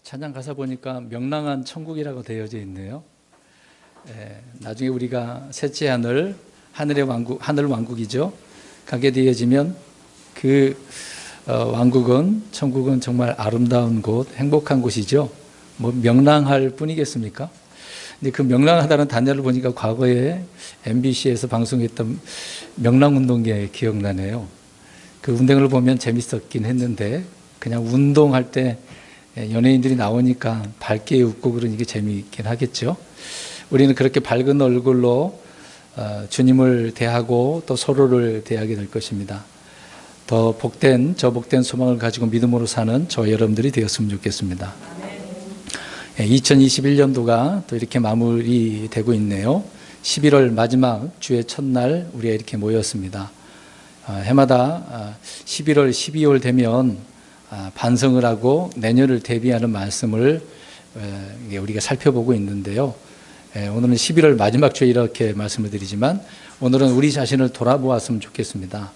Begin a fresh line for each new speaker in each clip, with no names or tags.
찬양 가사 보니까 명랑한 천국이라고 되어져 있네요. 나중에 우리가 셋째 하늘의 왕국, 하늘 왕국이죠. 가게 되어지면 그 왕국은, 천국은 정말 아름다운 곳, 행복한 곳이죠. 뭐 명랑할 뿐이겠습니까? 근데 그 명랑하다는 단어를 보니까 과거에 MBC에서 방송했던 명랑운동회 기억나네요. 그 운동을 보면 재밌었긴 했는데 그냥 운동할 때 연예인들이 나오니까 밝게 웃고 그러니 게 재미있긴 하겠죠. 우리는 그렇게 밝은 얼굴로 주님을 대하고 또 서로를 대하게 될 것입니다. 저 복된 소망을 가지고 믿음으로 사는 저 여러분들이 되었으면 좋겠습니다. 2021년도가 또 이렇게 마무리되고 있네요. 11월 마지막 주의 첫날 우리가 이렇게 모였습니다. 해마다 11월, 12월 되면 반성을 하고 내년을 대비하는 말씀을 우리가 살펴보고 있는데요. 오늘은 11월 마지막 주에 이렇게 말씀을 드리지만 오늘은 우리 자신을 돌아보았으면 좋겠습니다.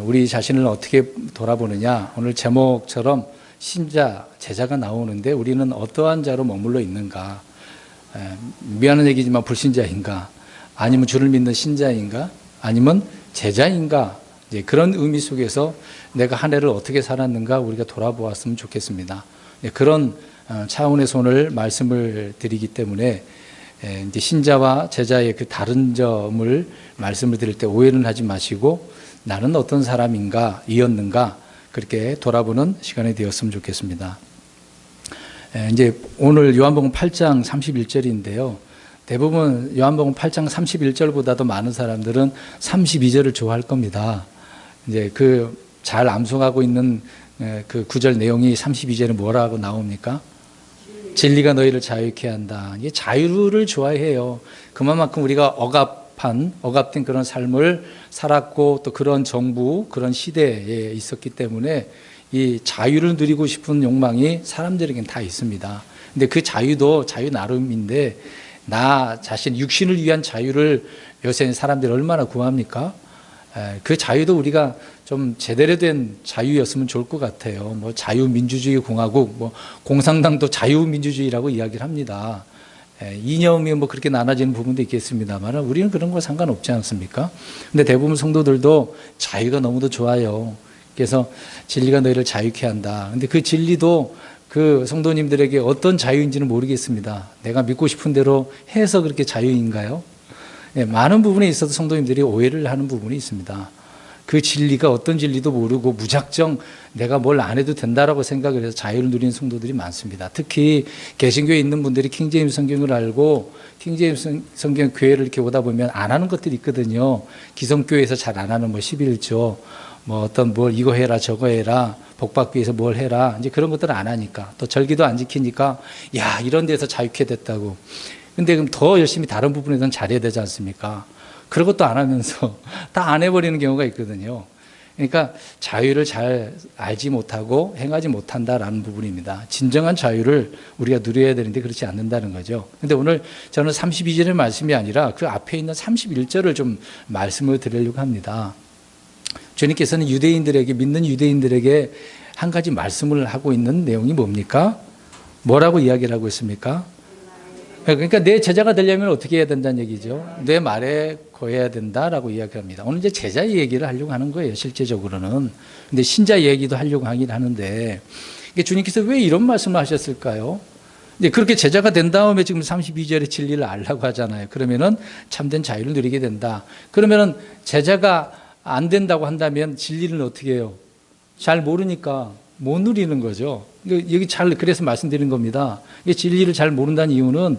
우리 자신을 어떻게 돌아보느냐, 오늘 제목처럼 신자, 제자가 나오는데 우리는 어떠한 자로 머물러 있는가, 미안한 얘기지만 불신자인가, 아니면 주를 믿는 신자인가, 아니면 제자인가, 이제 그런 의미 속에서 내가 한 해를 어떻게 살았는가 우리가 돌아보았으면 좋겠습니다. 그런 차원에서 오늘 말씀을 드리기 때문에 이제 신자와 제자의 그 다른 점을 말씀을 드릴 때 오해는 하지 마시고 나는 어떤 사람인가, 이었는가 그렇게 돌아보는 시간이 되었으면 좋겠습니다. 이제 오늘 요한복음 8장 31절인데요. 대부분 요한복음 8장 31절보다도 많은 사람들은 32절을 좋아할 겁니다. 이제 그 잘 암송하고 있는 그 구절 내용이 32절에 뭐라고 나옵니까? 진리가 너희를 자유케 한다. 이게 자유를 좋아해요. 그만큼 우리가 억압된 그런 삶을 살았고 또 그런 정부, 그런 시대에 있었기 때문에 이 자유를 누리고 싶은 욕망이 사람들에겐 다 있습니다. 근데 그 자유도 자유 나름인데 나 자신, 육신을 위한 자유를 요새 사람들이 얼마나 구합니까? 그 자유도 우리가 좀 제대로 된 자유였으면 좋을 것 같아요. 뭐 자유민주주의 공화국, 뭐 공산당도 자유민주주의라고 이야기를 합니다. 이념이 뭐 그렇게 나눠지는 부분도 있겠습니다만 우리는 그런 거 상관없지 않습니까? 근데 대부분 성도들도 자유가 너무도 좋아요. 그래서 진리가 너희를 자유케 한다. 근데 그 진리도 그 성도님들에게 어떤 자유인지는 모르겠습니다. 내가 믿고 싶은 대로 해서 그렇게 자유인가요? 많은 부분에 있어서 성도님들이 오해를 하는 부분이 있습니다. 그 진리가 어떤 진리도 모르고 무작정 내가 뭘 안 해도 된다라고 생각을 해서 자유를 누리는 성도들이 많습니다. 특히 개신교에 있는 분들이 킹제임스 성경을 알고 킹제임스 성경 교회를 이렇게 오다 보면 안 하는 것들이 있거든요. 기성교회에서 잘 안 하는 뭐 11조, 뭐 어떤 뭘 이거 해라 저거 해라, 복받기 위해서 뭘 해라, 이제 그런 것들을 안 하니까, 또 절기도 안 지키니까 야 이런 데서 자유케 됐다고. 근데 그럼 더 열심히 다른 부분에서는 잘해야 되지 않습니까? 그런 것도 안 하면서 다 안 해버리는 경우가 있거든요. 그러니까 자유를 잘 알지 못하고 행하지 못한다라는 부분입니다. 진정한 자유를 우리가 누려야 되는데 그렇지 않는다는 거죠. 근데 오늘 저는 32절의 말씀이 아니라 그 앞에 있는 31절을 좀 말씀을 드리려고 합니다. 주님께서는 믿는 유대인들에게 한 가지 말씀을 하고 있는 내용이 뭡니까? 뭐라고 이야기를 하고 있습니까? 그러니까 내 제자가 되려면 어떻게 해야 된다는 얘기죠. 내 말에 거해야 된다라고 이야기합니다. 오늘 이제 제자 얘기를 하려고 하는 거예요, 실제적으로는. 근데 신자 얘기도 하려고 하긴 하는데, 주님께서 왜 이런 말씀을 하셨을까요? 이제 그렇게 제자가 된 다음에 지금 32절의 진리를 알라고 하잖아요. 그러면은 참된 자유를 누리게 된다. 그러면은 제자가 안 된다고 한다면 진리를 어떻게 해요? 잘 모르니까 못 누리는 거죠. 여기 그래서 말씀드리는 겁니다. 진리를 잘 모른다는 이유는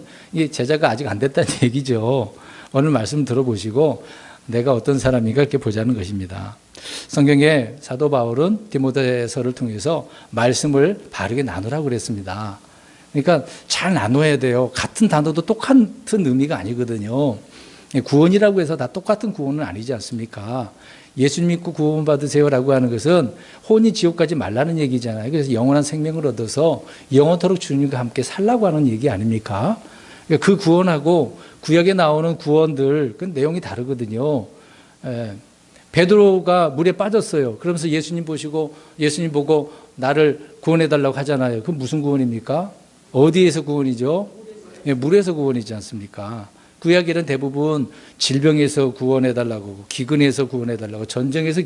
제자가 아직 안 됐다는 얘기죠. 오늘 말씀 들어보시고 내가 어떤 사람인가 이렇게 보자는 것입니다. 성경에 사도 바울은 디모데서를 통해서 말씀을 바르게 나누라고 그랬습니다. 그러니까 잘 나눠야 돼요. 같은 단어도 똑같은 의미가 아니거든요. 구원이라고 해서 다 똑같은 구원은 아니지 않습니까? 예수 믿고 구원 받으세요라고 하는 것은 혼이 지옥 가지 말라는 얘기잖아요. 그래서 영원한 생명을 얻어서 영원토록 주님과 함께 살라고 하는 얘기 아닙니까? 그 구원하고 구약에 나오는 구원들 그 내용이 다르거든요. 베드로가 물에 빠졌어요. 그러면서 예수님 보고 나를 구원해달라고 하잖아요. 그건 무슨 구원입니까? 어디에서 구원이죠? 예, 물에서 구원이지 않습니까? 구약에는 대부분 질병에서 구원해달라고, 기근에서 구원해달라고, 전쟁에서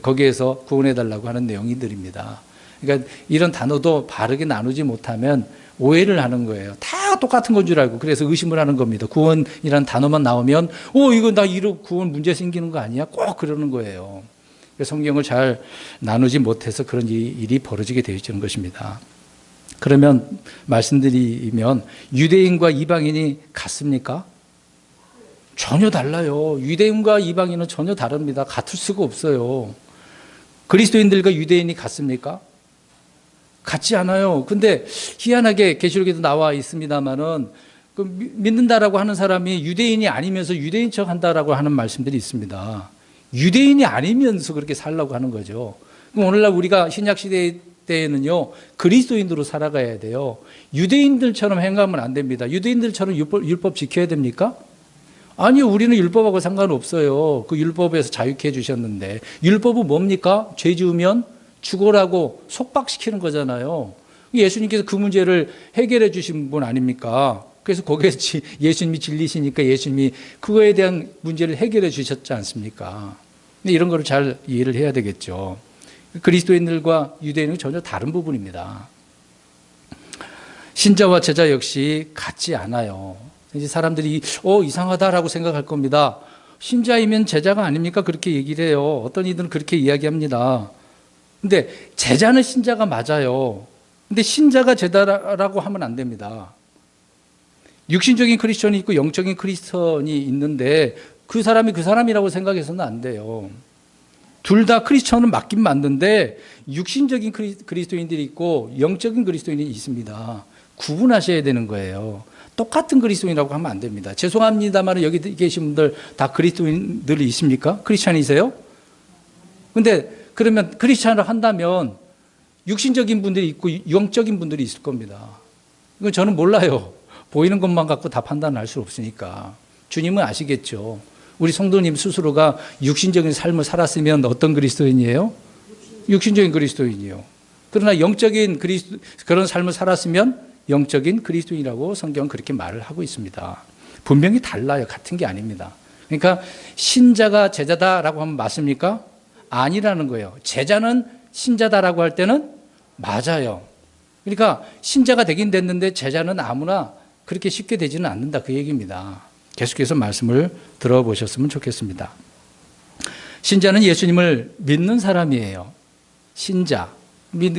거기에서 구원해달라고 하는 내용들입니다. 그러니까 이런 단어도 바르게 나누지 못하면 오해를 하는 거예요. 다 똑같은 건 줄 알고 그래서 의심을 하는 겁니다. 구원이라는 단어만 나오면 이거 나 이런 구원 문제 생기는 거 아니야? 꼭 그러는 거예요. 성경을 잘 나누지 못해서 그런 일이 벌어지게 되어지는 것입니다. 그러면 말씀드리면 유대인과 이방인이 같습니까? 전혀 달라요. 유대인과 이방인은 전혀 다릅니다. 같을 수가 없어요. 그리스도인들과 유대인이 같습니까? 같지 않아요. 근데 희한하게 계시록에도 나와 있습니다만은 믿는다라고 하는 사람이 유대인이 아니면서 유대인 척 한다라고 하는 말씀들이 있습니다. 유대인이 아니면서 그렇게 살라고 하는 거죠. 그럼 오늘날 우리가 신약 시대 때에는요, 그리스도인으로 살아가야 돼요. 유대인들처럼 행하면 안 됩니다. 유대인들처럼 율법 지켜야 됩니까? 아니요, 우리는 율법하고 상관없어요. 그 율법에서 자유케 해주셨는데, 율법은 뭡니까? 죄 지으면 죽으라고 속박시키는 거잖아요. 예수님께서 그 문제를 해결해 주신 분 아닙니까? 그래서 거기에서 예수님이 진리시니까 예수님이 그거에 대한 문제를 해결해 주셨지 않습니까? 이런 거를 잘 이해를 해야 되겠죠. 그리스도인들과 유대인은 전혀 다른 부분입니다. 신자와 제자 역시 같지 않아요. 이제 사람들이 이상하다라고 생각할 겁니다. 신자이면 제자가 아닙니까? 그렇게 얘기를 해요. 어떤 이들은 그렇게 이야기합니다. 근데 제자는 신자가 맞아요. 근데 신자가 제자라고 하면 안 됩니다. 육신적인 크리스천이 있고 영적인 크리스천이 있는데 그 사람이 그 사람이라고 생각해서는 안 돼요. 둘 다 크리스천은 맞긴 맞는데 육신적인 그리스도인들이 있고 영적인 그리스도인이 있습니다. 구분하셔야 되는 거예요. 똑같은 그리스도인이라고 하면 안 됩니다. 죄송합니다만 여기 계신 분들 다 그리스도인들이 있습니까? 크리스천이세요? 근데 그러면 크리스천을 한다면 육신적인 분들이 있고 영적인 분들이 있을 겁니다. 이건 저는 몰라요. 보이는 것만 갖고 다 판단할 수 없으니까. 주님은 아시겠죠. 우리 성도님 스스로가 육신적인 삶을 살았으면 어떤 그리스도인이에요? 육신적인 그리스도인이요. 그러나 영적인 그런 삶을 살았으면 영적인 그리스도인이라고 성경은 그렇게 말을 하고 있습니다. 분명히 달라요. 같은 게 아닙니다. 그러니까 신자가 제자다라고 하면 맞습니까? 아니라는 거예요. 제자는 신자다라고 할 때는 맞아요. 그러니까 신자가 되긴 됐는데 제자는 아무나 그렇게 쉽게 되지는 않는다 그 얘기입니다. 계속해서 말씀을 들어보셨으면 좋겠습니다. 신자는 예수님을 믿는 사람이에요. 신자.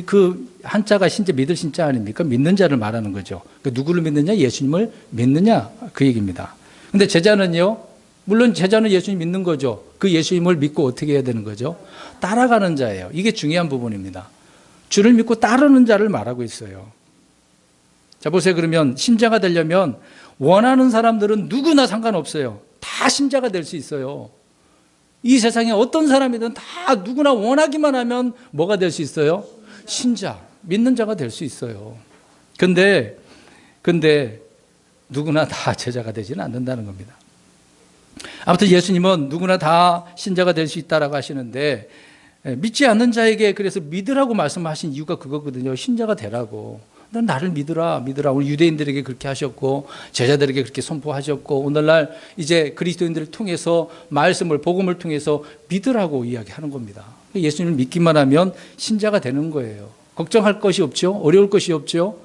그 한자가 신자 믿을 신자 아닙니까? 믿는 자를 말하는 거죠. 그러니까 누구를 믿느냐? 예수님을 믿느냐? 그 얘기입니다. 근데 제자는요? 물론 제자는 예수님 믿는 거죠. 그 예수님을 믿고 어떻게 해야 되는 거죠? 따라가는 자예요. 이게 중요한 부분입니다. 주를 믿고 따르는 자를 말하고 있어요. 자, 보세요. 그러면 신자가 되려면 원하는 사람들은 누구나 상관없어요. 다 신자가 될 수 있어요. 이 세상에 어떤 사람이든 다 누구나 원하기만 하면 뭐가 될 수 있어요? 신자, 믿는 자가 될 수 있어요. 근데 누구나 다 제자가 되지는 않는다는 겁니다. 아무튼 예수님은 누구나 다 신자가 될 수 있다라고 하시는데 믿지 않는 자에게 그래서 믿으라고 말씀하신 이유가 그거거든요. 신자가 되라고. 넌 나를 믿으라. 우리 유대인들에게 그렇게 하셨고 제자들에게 그렇게 선포하셨고 오늘날 이제 그리스도인들을 통해서 말씀을 복음을 통해서 믿으라고 이야기하는 겁니다. 예수님을 믿기만 하면 신자가 되는 거예요. 걱정할 것이 없죠. 어려울 것이 없죠.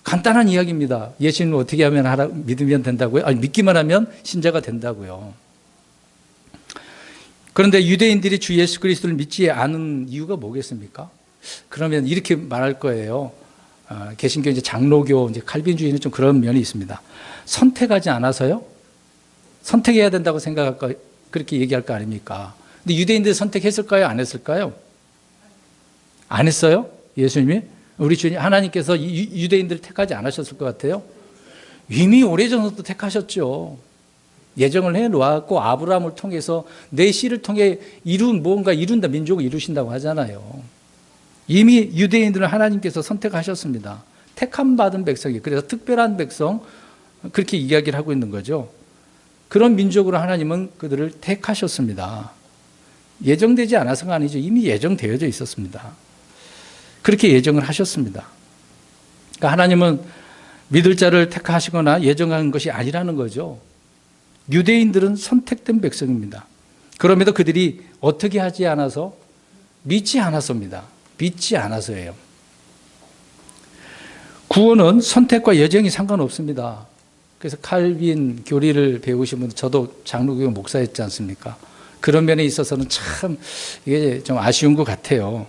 간단한 이야기입니다. 예수님을 어떻게 하면 믿으면 된다고요? 아니, 믿기만 하면 신자가 된다고요. 그런데 유대인들이 주 예수 그리스도를 믿지 않은 이유가 뭐겠습니까? 그러면 이렇게 말할 거예요. 개신교 이제 장로교 이제 칼빈주의는 좀 그런 면이 있습니다. 선택하지 않아서요? 선택해야 된다고 생각할까 그렇게 얘기할 거 아닙니까? 근데 유대인들 선택했을까요? 안 했을까요? 안 했어요? 예수님이? 우리 주님 하나님께서 유대인들을 택하지 않으셨을 것 같아요? 이미 오래전부터 택하셨죠. 예정을 해놓았고 아브라함을 통해서 내 씨를 통해 뭔가 이룬다, 민족을 이루신다고 하잖아요. 이미 유대인들은 하나님께서 선택하셨습니다. 택함 받은 백성이, 그래서 특별한 백성, 그렇게 이야기를 하고 있는 거죠. 그런 민족으로 하나님은 그들을 택하셨습니다. 예정되지 않아서가 아니죠. 이미 예정되어져 있었습니다. 그렇게 예정을 하셨습니다. 그러니까 하나님은 믿을 자를 택하시거나 예정한 것이 아니라는 거죠. 유대인들은 선택된 백성입니다. 그럼에도 그들이 어떻게 하지 않아서? 믿지 않았습니다. 믿지 않아서예요. 구원은 선택과 예정이 상관없습니다. 그래서 칼빈 교리를 배우신 분, 저도 장로교회 목사였지 않습니까? 그런 면에 있어서는 참 이게 좀 아쉬운 것 같아요.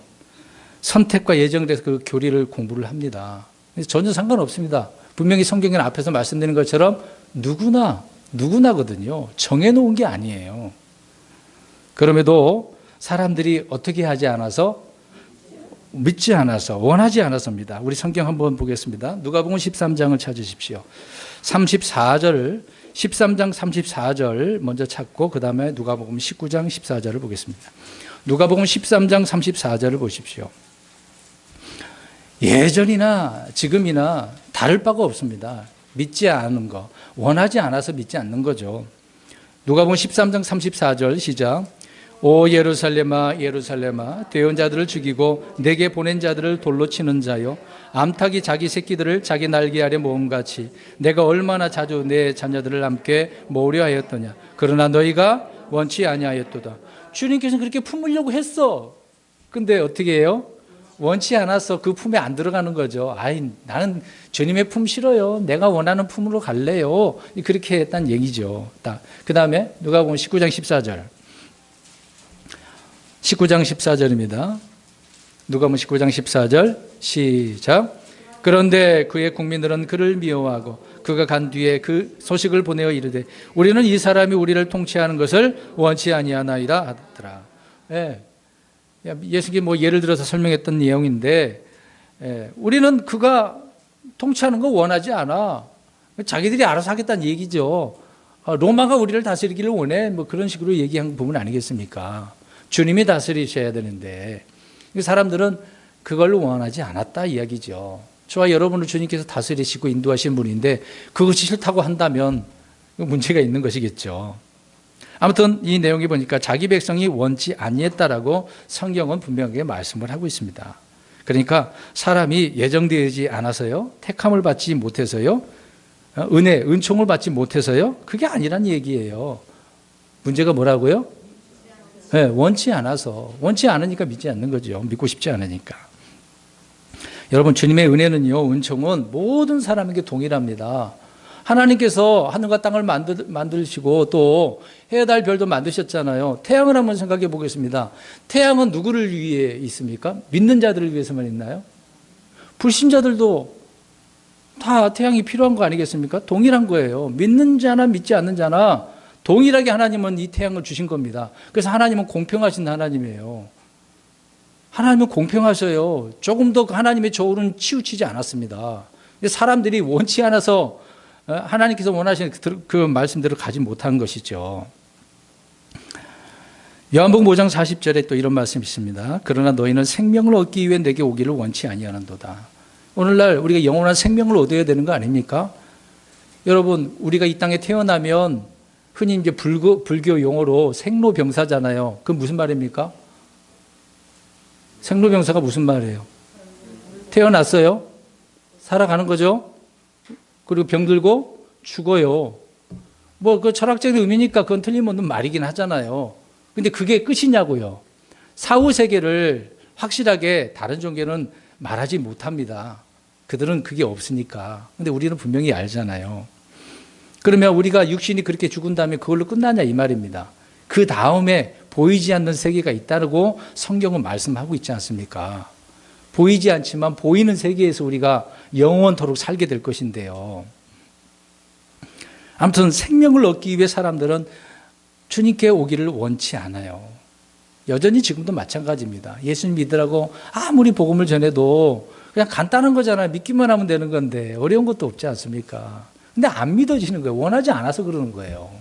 선택과 예정에 대해서 그 교리를 공부를 합니다. 전혀 상관없습니다. 분명히 성경에 앞에서 말씀드린 것처럼 누구나거든요. 정해놓은 게 아니에요. 그럼에도 사람들이 어떻게 하지 않아서? 믿지 않아서, 원하지 않아서입니다. 우리 성경 한번 보겠습니다. 누가복음 13장을 찾으십시오. 13장 34절 먼저 찾고 그 다음에 누가복음 19장 14절을 보겠습니다. 누가복음 13장 34절을 보십시오. 예전이나 지금이나 다를 바가 없습니다. 믿지 않은 거, 원하지 않아서 믿지 않는 거죠. 누가복음 13장 34절 시작. 오 예루살렘아 예루살렘아 되온 자들을 죽이고 내게 보낸 자들을 돌로 치는 자요 암탉이 자기 새끼들을 자기 날개 아래 모음같이 내가 얼마나 자주 내 자녀들을 함께 모으려 하였더냐. 그러나 너희가 원치 아니하였도다. 주님께서는 그렇게 품으려고 했어. 근데 어떻게 해요? 원치 않아서 그 품에 안 들어가는 거죠. 아이, 나는 주님의 품 싫어요. 내가 원하는 품으로 갈래요. 그렇게 했다는 얘기죠. 그 다음에 누가복음 19장 14절. 19장 14절입니다. 누가복음 19장 14절 시작. 그런데 그의 국민들은 그를 미워하고 그가 간 뒤에 그 소식을 보내어 이르되 우리는 이 사람이 우리를 통치하는 것을 원치 아니하나이다 하더라. 예수님이 뭐 예를 들어서 설명했던 내용인데 우리는 그가 통치하는 거 원하지 않아. 자기들이 알아서 하겠다는 얘기죠. 로마가 우리를 다스리기를 원해. 뭐 그런 식으로 얘기한 부분 아니겠습니까? 주님이 다스리셔야 되는데 사람들은 그걸 원하지 않았다 이야기죠. 저와 여러분을 주님께서 다스리시고 인도하신 분인데 그것이 싫다고 한다면 문제가 있는 것이겠죠. 아무튼 이 내용이 보니까 자기 백성이 원치 아니했다라고 성경은 분명하게 말씀을 하고 있습니다. 그러니까 사람이 예정되지 않아서요, 택함을 받지 못해서요, 은총을 받지 못해서요, 그게 아니란 얘기예요. 문제가 뭐라고요? 네, 원치 않아서, 원치 않으니까 믿지 않는 거죠. 믿고 싶지 않으니까. 여러분, 주님의 은혜는요, 은총은 모든 사람에게 동일합니다. 하나님께서 하늘과 땅을 만드시고 또 해와 달 별도 만드셨잖아요. 태양을 한번 생각해 보겠습니다. 태양은 누구를 위해 있습니까? 믿는 자들을 위해서만 있나요? 불신자들도 다 태양이 필요한 거 아니겠습니까? 동일한 거예요. 믿는 자나 믿지 않는 자나 동일하게 하나님은 이 태양을 주신 겁니다. 그래서 하나님은 공평하신 하나님이에요. 하나님은 공평하셔요. 조금 더 하나님의 저울은 치우치지 않았습니다. 사람들이 원치 않아서 하나님께서 원하시는 그 말씀대로 가지 못한 것이죠. 요한복음 5장 40절에 또 이런 말씀이 있습니다. 그러나 너희는 생명을 얻기 위해 내게 오기를 원치 아니하는도다. 오늘날 우리가 영원한 생명을 얻어야 되는 거 아닙니까? 여러분, 우리가 이 땅에 태어나면 흔히 이제 불교 용어로 생로병사잖아요. 그건 무슨 말입니까? 생로병사가 무슨 말이에요? 태어났어요. 살아가는 거죠. 그리고 병들고 죽어요. 뭐 그 철학적인 의미니까 그건 틀림없는 말이긴 하잖아요. 근데 그게 끝이냐고요. 사후 세계를 확실하게 다른 종교는 말하지 못합니다. 그들은 그게 없으니까. 근데 우리는 분명히 알잖아요. 그러면 우리가 육신이 그렇게 죽은 다음에 그걸로 끝나냐 이 말입니다. 그 다음에 보이지 않는 세계가 있다고 성경은 말씀하고 있지 않습니까? 보이지 않지만 보이는 세계에서 우리가 영원토록 살게 될 것인데요. 아무튼 생명을 얻기 위해 사람들은 주님께 오기를 원치 않아요. 여전히 지금도 마찬가지입니다. 예수님 믿으라고 아무리 복음을 전해도 그냥 간단한 거잖아요. 믿기만 하면 되는 건데 어려운 것도 없지 않습니까? 근데 안 믿어지는 거예요. 원하지 않아서 그러는 거예요.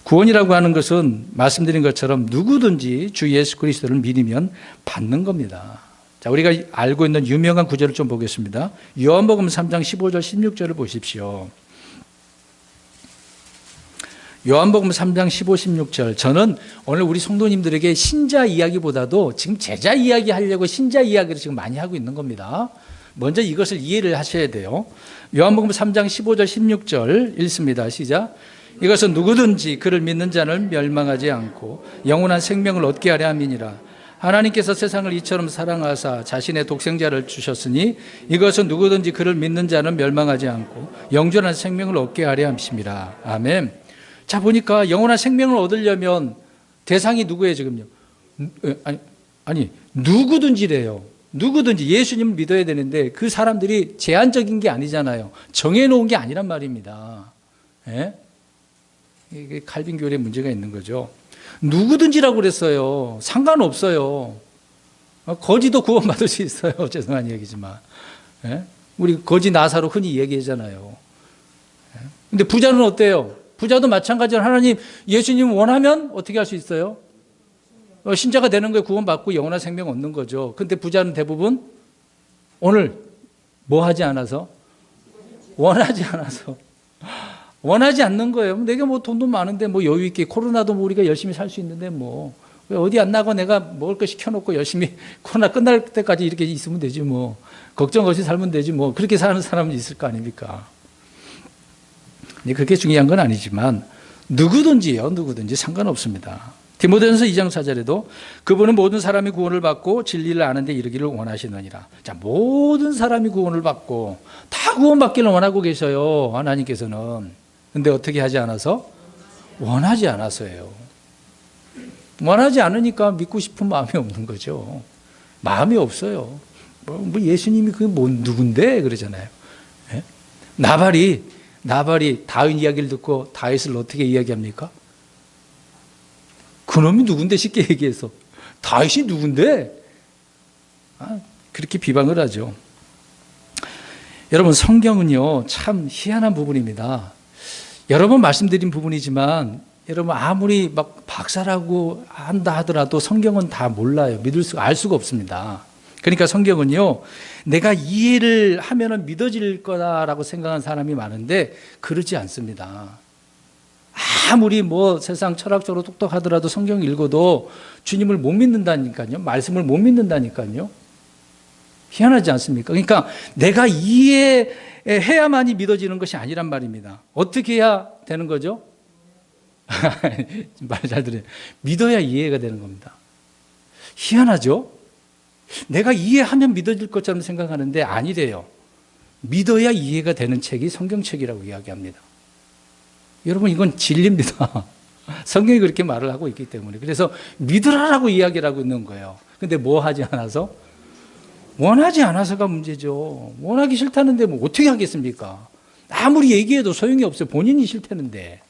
구원이라고 하는 것은 말씀드린 것처럼 누구든지 주 예수 그리스도를 믿으면 받는 겁니다. 자, 우리가 알고 있는 유명한 구절을 좀 보겠습니다. 요한복음 3장 15절 16절을 보십시오. 요한복음 3장 15, 16절. 저는 오늘 우리 성도님들에게 신자 이야기보다도 지금 제자 이야기 하려고 신자 이야기를 지금 많이 하고 있는 겁니다. 먼저 이것을 이해를 하셔야 돼요. 요한복음 3장 15절 16절 읽습니다. 시작. 이것은 누구든지 그를 믿는 자는 멸망하지 않고 영원한 생명을 얻게 하려 함이니라. 하나님께서 세상을 이처럼 사랑하사 자신의 독생자를 주셨으니 이것은 누구든지 그를 믿는 자는 멸망하지 않고 영원한 생명을 얻게 하려 함이라. 아멘. 자, 보니까 영원한 생명을 얻으려면 대상이 누구예요 지금요? 아니 누구든지래요. 누구든지 예수님을 믿어야 되는데 그 사람들이 제한적인 게 아니잖아요. 정해놓은 게 아니란 말입니다. 예? 이게 칼빈 교리에 문제가 있는 거죠. 누구든지라고 그랬어요. 상관없어요. 거지도 구원받을 수 있어요. 죄송한 얘기지만. 예? 우리 거지 나사로 흔히 얘기하잖아요. 근데 부자는 어때요? 부자도 마찬가지로 하나님, 예수님 원하면 어떻게 할 수 있어요? 신자가 되는 거에 구원받고 영원한 생명 얻는 거죠. 근데 부자는 대부분 오늘 뭐 하지 않아서? 원하지 않아서. 원하지 않는 거예요. 내가 뭐 돈도 많은데 뭐 여유 있게 코로나도 뭐 우리가 열심히 살 수 있는데 뭐 어디 안 나고 내가 먹을 거 시켜놓고 열심히 코로나 끝날 때까지 이렇게 있으면 되지 뭐 걱정 없이 살면 되지 뭐 그렇게 사는 사람은 있을 거 아닙니까? 근데 그게 중요한 건 아니지만 누구든지요. 누구든지 상관없습니다. 디모데전서 2장 4절에도 그분은 모든 사람이 구원을 받고 진리를 아는 데 이르기를 원하시느니라. 자, 모든 사람이 구원을 받고 다 구원받기를 원하고 계셔요. 하나님께서는. 근데 어떻게 하지 않아서? 원하지 않아서예요. 원하지 않으니까 믿고 싶은 마음이 없는 거죠. 마음이 없어요. 뭐 예수님이 그게 누군데? 그러잖아요. 예? 나발이 다윗 이야기를 듣고 다윗을 어떻게 이야기합니까? 그놈이 누군데 쉽게 얘기해서 다윗이 누군데? 그렇게 비방을 하죠. 여러분 성경은요 참 희한한 부분입니다. 여러 번 말씀드린 부분이지만 여러분 아무리 막 박사라고 한다 하더라도 성경은 다 몰라요. 알 수가 없습니다. 그러니까 성경은요 내가 이해를 하면은 믿어질 거다라고 생각하는 사람이 많은데 그렇지 않습니다. 아무리 뭐 세상 철학적으로 똑똑하더라도 성경 읽어도 주님을 못 믿는다니까요. 말씀을 못 믿는다니까요. 희한하지 않습니까? 그러니까 내가 이해해야만이 믿어지는 것이 아니란 말입니다. 어떻게 해야 되는 거죠? 말 잘 들어요. 믿어야 이해가 되는 겁니다. 희한하죠? 내가 이해하면 믿어질 것처럼 생각하는데 아니래요. 믿어야 이해가 되는 책이 성경책이라고 이야기합니다. 여러분 이건 진리입니다. 성경이 그렇게 말을 하고 있기 때문에. 그래서 믿으라라고 이야기를 하고 있는 거예요. 근데 뭐 하지 않아서? 원하지 않아서가 문제죠. 원하기 싫다는데 뭐 어떻게 하겠습니까? 아무리 얘기해도 소용이 없어요. 본인이 싫다는데.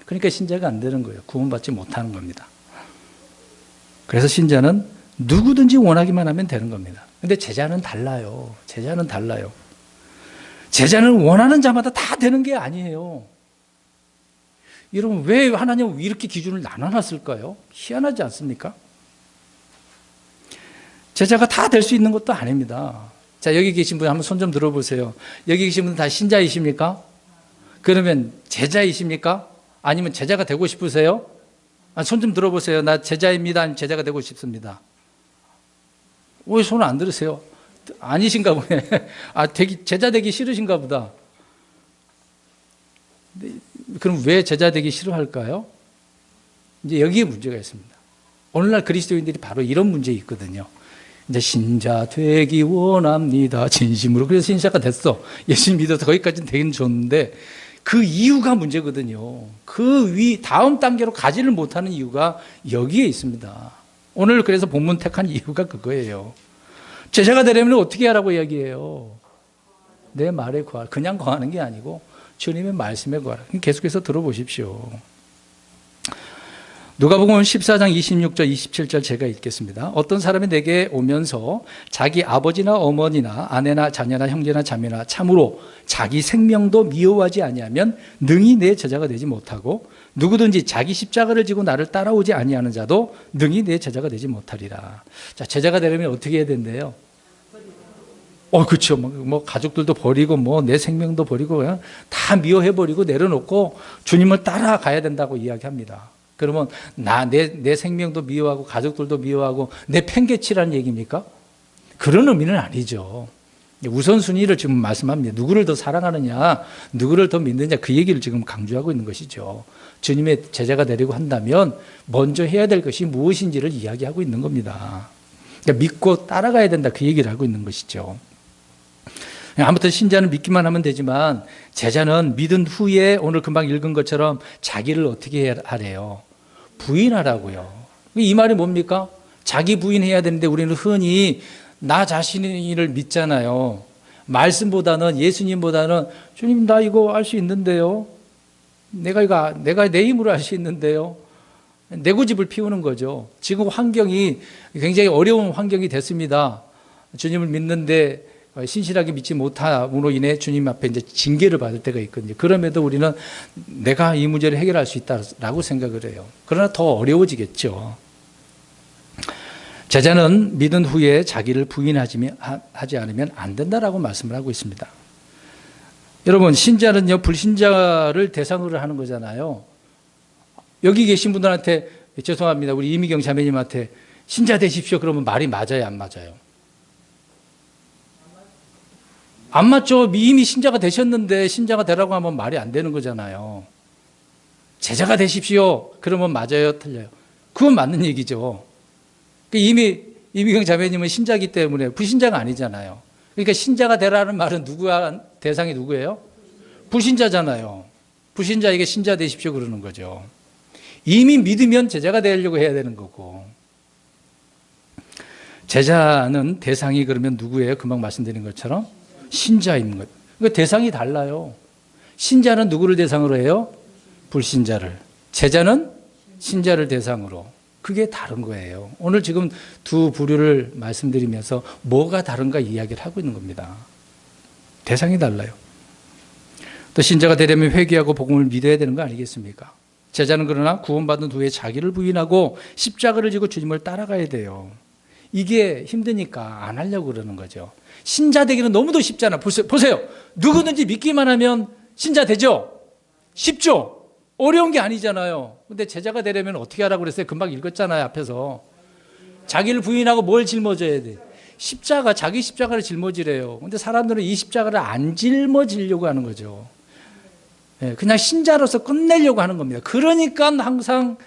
그러니까 신자가 안 되는 거예요. 구원받지 못하는 겁니다. 그래서 신자는 누구든지 원하기만 하면 되는 겁니다. 근데 제자는 달라요. 제자는 달라요. 제자는 원하는 자마다 다 되는 게 아니에요. 여러분 왜 하나님은 이렇게 기준을 나눠놨을까요? 희한하지 않습니까? 제자가 다 될 수 있는 것도 아닙니다. 자, 여기 계신 분 한번 손 좀 들어보세요. 여기 계신 분 다 신자이십니까? 그러면 제자이십니까? 아니면 제자가 되고 싶으세요? 손 좀 들어보세요. 나 제자입니다. 아니면 제자가 되고 싶습니다. 왜 손을 안 들으세요? 아니신가 보네. 제자 되기 싫으신가 보다. 그럼 왜 제자 되기 싫어할까요? 이제 여기에 문제가 있습니다. 오늘날 그리스도인들이 바로 이런 문제 있거든요. 이제 신자 되기 원합니다. 진심으로. 그래서 신자가 됐어. 예수님 믿어서 거기까지는 되긴 좋은데 그 이유가 문제거든요. 다음 단계로 가지를 못하는 이유가 여기에 있습니다. 오늘 그래서 본문 택한 이유가 그거예요. 제자가 되려면 어떻게 하라고 이야기해요? 내 말에 거하라. 그냥 거하는 게 아니고 주님의 말씀에 거하라. 계속해서 들어보십시오. 누가복음 14장 26절 27절 제가 읽겠습니다. 어떤 사람이 내게 오면서 자기 아버지나 어머니나 아내나 자녀나 형제나 자매나 참으로 자기 생명도 미워하지 아니하면 능히 내 제자가 되지 못하고 누구든지 자기 십자가를 지고 나를 따라오지 아니하는 자도 능히 내 제자가 되지 못하리라. 자, 제자가 되려면 어떻게 해야 된대요? 그렇죠. 뭐 가족들도 버리고 뭐 내 생명도 버리고 그냥 다 미워해버리고 내려놓고 주님을 따라가야 된다고 이야기합니다. 그러면 내 생명도 미워하고 가족들도 미워하고 내 팽개치라는 얘기입니까? 그런 의미는 아니죠. 우선순위를 지금 말씀합니다. 누구를 더 사랑하느냐, 누구를 더 믿느냐, 그 얘기를 지금 강조하고 있는 것이죠. 주님의 제자가 되려고 한다면 먼저 해야 될 것이 무엇인지를 이야기하고 있는 겁니다. 그러니까 믿고 따라가야 된다, 그 얘기를 하고 있는 것이죠. 아무튼 신자는 믿기만 하면 되지만 제자는 믿은 후에 오늘 금방 읽은 것처럼 자기를 어떻게 하래요? 부인하라고요. 이 말이 뭡니까? 자기 부인해야 되는데 우리는 흔히 나 자신을 믿잖아요. 말씀보다는, 예수님보다는 주님 나 이거 할 수 있는데요. 내가 내 힘으로 할 수 있는데요. 내 고집을 피우는 거죠. 지금 환경이 굉장히 어려운 환경이 됐습니다. 주님을 믿는데 신실하게 믿지 못함으로 인해 주님 앞에 이제 징계를 받을 때가 있거든요. 그럼에도 우리는 내가 이 문제를 해결할 수 있다라고 생각을 해요. 그러나 더 어려워지겠죠. 제자는 믿은 후에 자기를 부인하지 않으면 안 된다라고 말씀을 하고 있습니다. 여러분, 신자는요, 불신자를 대상으로 하는 거잖아요. 여기 계신 분들한테, 죄송합니다, 우리 이미경 자매님한테 신자 되십시오 그러면 말이 맞아요, 안 맞아요? 안 맞죠. 이미 신자가 되셨는데 신자가 되라고 하면 말이 안 되는 거잖아요. 제자가 되십시오 그러면 맞아요, 틀려요? 그건 맞는 얘기죠. 이미 이미경 자매님은 신자이기 때문에 불신자가 아니잖아요. 그러니까 신자가 되라는 말은 대상이 누구예요? 불신자잖아요. 불신자에게 신자 되십시오 그러는 거죠. 이미 믿으면 제자가 되려고 해야 되는 거고. 제자는 대상이 그러면 누구예요? 금방 말씀드린 것처럼 신자인 것. 그러니까 대상이 달라요. 신자는 누구를 대상으로 해요? 불신자를. 제자는 신자를 대상으로. 그게 다른 거예요. 오늘 지금 두 부류를 말씀드리면서 뭐가 다른가 이야기를 하고 있는 겁니다. 대상이 달라요. 또 신자가 되려면 회개하고 복음을 믿어야 되는 거 아니겠습니까? 제자는 그러나 구원받은 후에 자기를 부인하고 십자가를 지고 주님을 따라가야 돼요. 이게 힘드니까 안 하려고 그러는 거죠. 신자 되기는 너무도 쉽잖아. 보세요. 누구든지 믿기만 하면 신자 되죠? 쉽죠? 어려운 게 아니잖아요. 근데 제자가 되려면 어떻게 하라고 그랬어요? 금방 읽었잖아요, 앞에서. 자기를 부인하고 뭘 짊어져야 돼? 자기 십자가를 짊어지래요. 근데 사람들은 이 십자가를 안 짊어지려고 하는 거죠. 그냥 신자로서 끝내려고 하는 겁니다. 그러니까 항상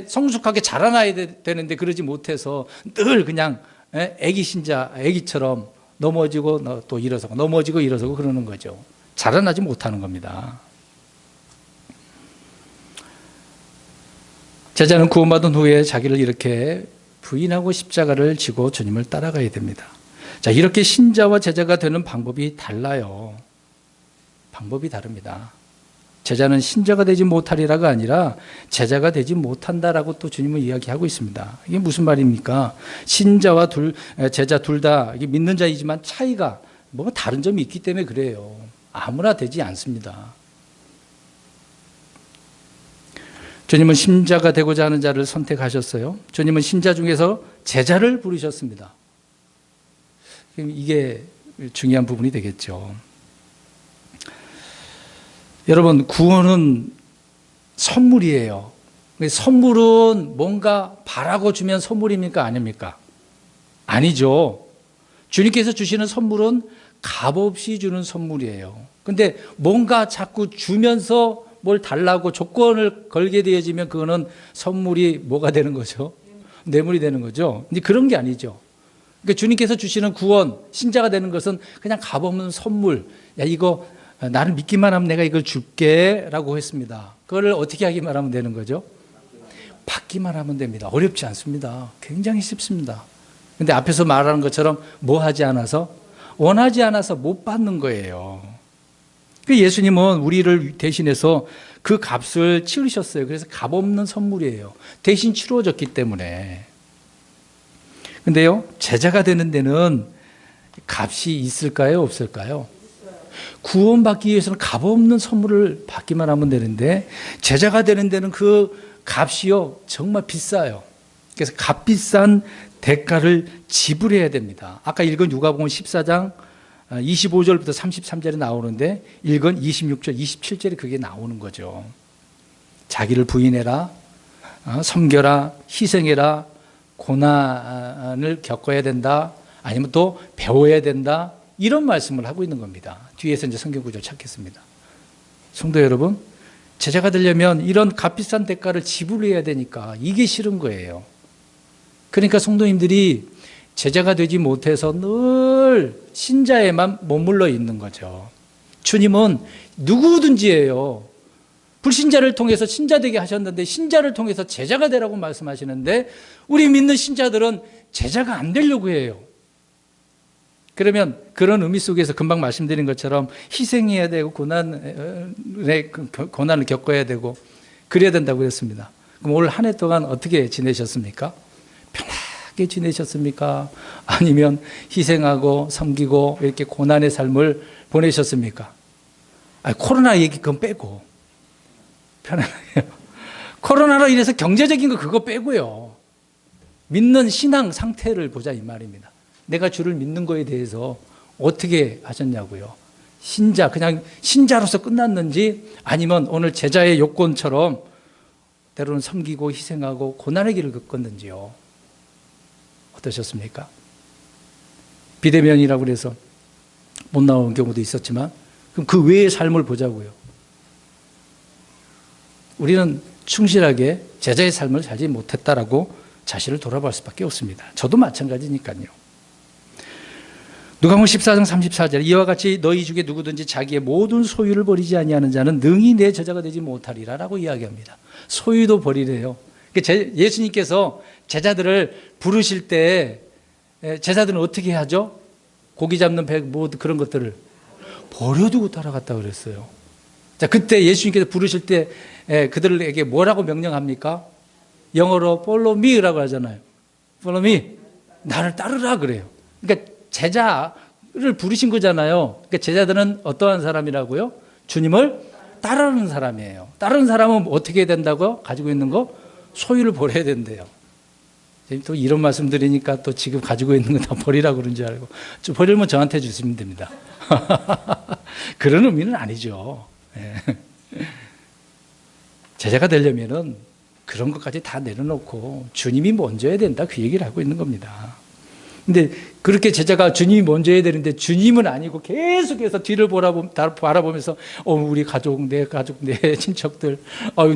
성숙하게 자라나야 되는데 그러지 못해서 늘 그냥 애기처럼 넘어지고 또 일어서고 넘어지고 일어서고 그러는 거죠. 자라나지 못하는 겁니다. 제자는 구원받은 후에 자기를 이렇게 부인하고 십자가를 지고 주님을 따라가야 됩니다. 자, 이렇게 신자와 제자가 되는 방법이 달라요. 방법이 다릅니다. 제자는 신자가 되지 못하리라가 아니라 제자가 되지 못한다라고 또 주님은 이야기하고 있습니다. 이게 무슨 말입니까? 신자와 제자 둘 다 믿는 자이지만 차이가 뭐가 다른 점이 있기 때문에 그래요. 아무나 되지 않습니다. 주님은 신자가 되고자 하는 자를 선택하셨어요. 주님은 신자 중에서 제자를 부르셨습니다. 이게 중요한 부분이 되겠죠. 여러분, 구원은 선물이에요. 선물은 뭔가 바라고 주면 선물입니까? 아닙니까? 아니죠. 주님께서 주시는 선물은 값없이 주는 선물이에요. 근데 뭔가 자꾸 주면서 뭘 달라고 조건을 걸게 되어지면 그거는 선물이 뭐가 되는 거죠? 뇌물이 되는 거죠. 근데 그런 게 아니죠. 그러니까 주님께서 주시는 구원, 신자가 되는 것은 그냥 값없는 선물. 야, 이거 나를 믿기만 하면 내가 이걸 줄게 라고 했습니다. 그걸 어떻게 하기만 하면 되는 거죠? 받기만 하면 됩니다. 어렵지 않습니다. 굉장히 쉽습니다. 근데 앞에서 말하는 것처럼 뭐 하지 않아서? 원하지 않아서 못 받는 거예요. 예수님은 우리를 대신해서 그 값을 치르셨어요. 그래서 값없는 선물이에요. 대신 치루어졌기 때문에. 근데요, 제자가 되는 데는 값이 있을까요? 없을까요? 구원받기 위해서는 값없는 선물을 받기만 하면 되는데 제자가 되는 데는 그 값이요 정말 비싸요. 그래서 값비싼 대가를 지불해야 됩니다. 아까 읽은 누가복음 14장 25절부터 33절에 나오는데 읽은 26절, 27절에 그게 나오는 거죠. 자기를 부인해라, 섬겨라, 희생해라, 고난을 겪어야 된다, 아니면 또 배워야 된다, 이런 말씀을 하고 있는 겁니다. 뒤에서 이제 성경 구절 찾겠습니다. 성도 여러분, 제자가 되려면 이런 값비싼 대가를 지불해야 되니까 이게 싫은 거예요. 그러니까 성도님들이 제자가 되지 못해서 늘 신자에만 머물러 있는 거죠. 주님은 누구든지예요. 불신자를 통해서 신자 되게 하셨는데 신자를 통해서 제자가 되라고 말씀하시는데 우리 믿는 신자들은 제자가 안 되려고 해요. 그러면 그런 의미 속에서 금방 말씀드린 것처럼 희생해야 되고 고난을 겪어야 되고 그래야 된다고 그랬습니다. 그럼 올 한 해 동안 어떻게 지내셨습니까? 편하게 지내셨습니까? 아니면 희생하고 섬기고 이렇게 고난의 삶을 보내셨습니까? 코로나 얘기 그건 빼고 편안해요. 코로나로 인해서 경제적인 거 그거 빼고요. 믿는 신앙 상태를 보자 이 말입니다. 내가 주를 믿는 거에 대해서 어떻게 하셨냐고요. 신자, 그냥 신자로서 끝났는지 아니면 오늘 제자의 요건처럼 때로는 섬기고 희생하고 고난의 길을 겪었는지요. 어떠셨습니까? 비대면이라고 해서 못 나온 경우도 있었지만 그럼 그 외의 삶을 보자고요. 우리는 충실하게 제자의 삶을 살지 못했다라고 자신을 돌아볼 수밖에 없습니다. 저도 마찬가지니까요. 누가복음 14장 34절 이와 같이 너희 중에 누구든지 자기의 모든 소유를 버리지 아니하는 자는 능히 내 제자가 되지 못하리라 라고 이야기합니다. 소유도 버리래요. 예수님께서 제자들을 부르실 때 제자들은 어떻게 하죠? 고기 잡는 배, 뭐 그런 것들을 버려두고 따라갔다 그랬어요. 자, 그때 예수님께서 부르실 때 그들에게 뭐라고 명령합니까? 영어로 follow me라고 하잖아요. follow me. 나를 따르라 그래요. 그러니까 제자를 부르신 거잖아요. 그러니까 제자들은 어떠한 사람이라고요? 주님을 따르는 사람이에요. 따르는 사람은 어떻게 해야 된다고요? 가지고 있는 거 소유를 버려야 된대요. 또 이런 말씀 드리니까 또 지금 가지고 있는 거 다 버리라고 그런 줄 알고 버리면 저한테 주시면 됩니다. 그런 의미는 아니죠. 제자가 되려면은 그런 것까지 다 내려놓고 주님이 먼저야 된다 그 얘기를 하고 있는 겁니다. 근데 그렇게 제자가 주님이 먼저 해야 되는데 주님은 아니고 계속해서 뒤를 바라보면서 우리 가족, 내 친척들,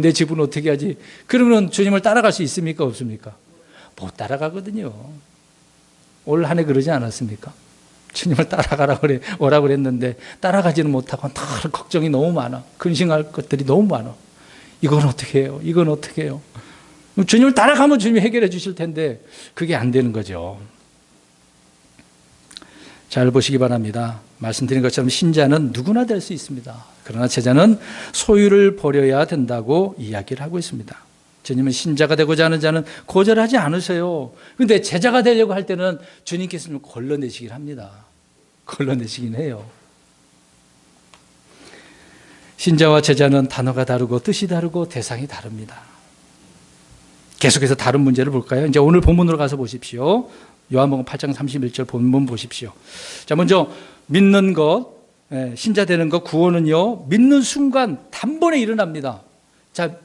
내 집은 어떻게 하지? 그러면 주님을 따라갈 수 있습니까? 없습니까? 못 따라가거든요. 올 한 해 그러지 않았습니까? 주님을 오라고 그랬는데 따라가지는 못하고 다 걱정이 너무 많아. 근심할 것들이 너무 많아. 이건 어떻게 해요? 이건 어떻게 해요? 주님을 따라가면 주님이 해결해 주실 텐데 그게 안 되는 거죠. 잘 보시기 바랍니다. 말씀드린 것처럼 신자는 누구나 될 수 있습니다. 그러나 제자는 소유를 버려야 된다고 이야기를 하고 있습니다. 주님은 신자가 되고자 하는 자는 거절하지 않으세요. 그런데 제자가 되려고 할 때는 주님께서 좀 걸러내시긴 합니다. 걸러내시긴 해요. 신자와 제자는 단어가 다르고 뜻이 다르고 대상이 다릅니다. 계속해서 다른 문제를 볼까요? 이제 오늘 본문으로 가서 보십시오. 요한복음 8장 31절 본문 보십시오. 자, 먼저 믿는 것, 신자 되는 것, 구원은요, 믿는 순간 단번에 일어납니다. 자,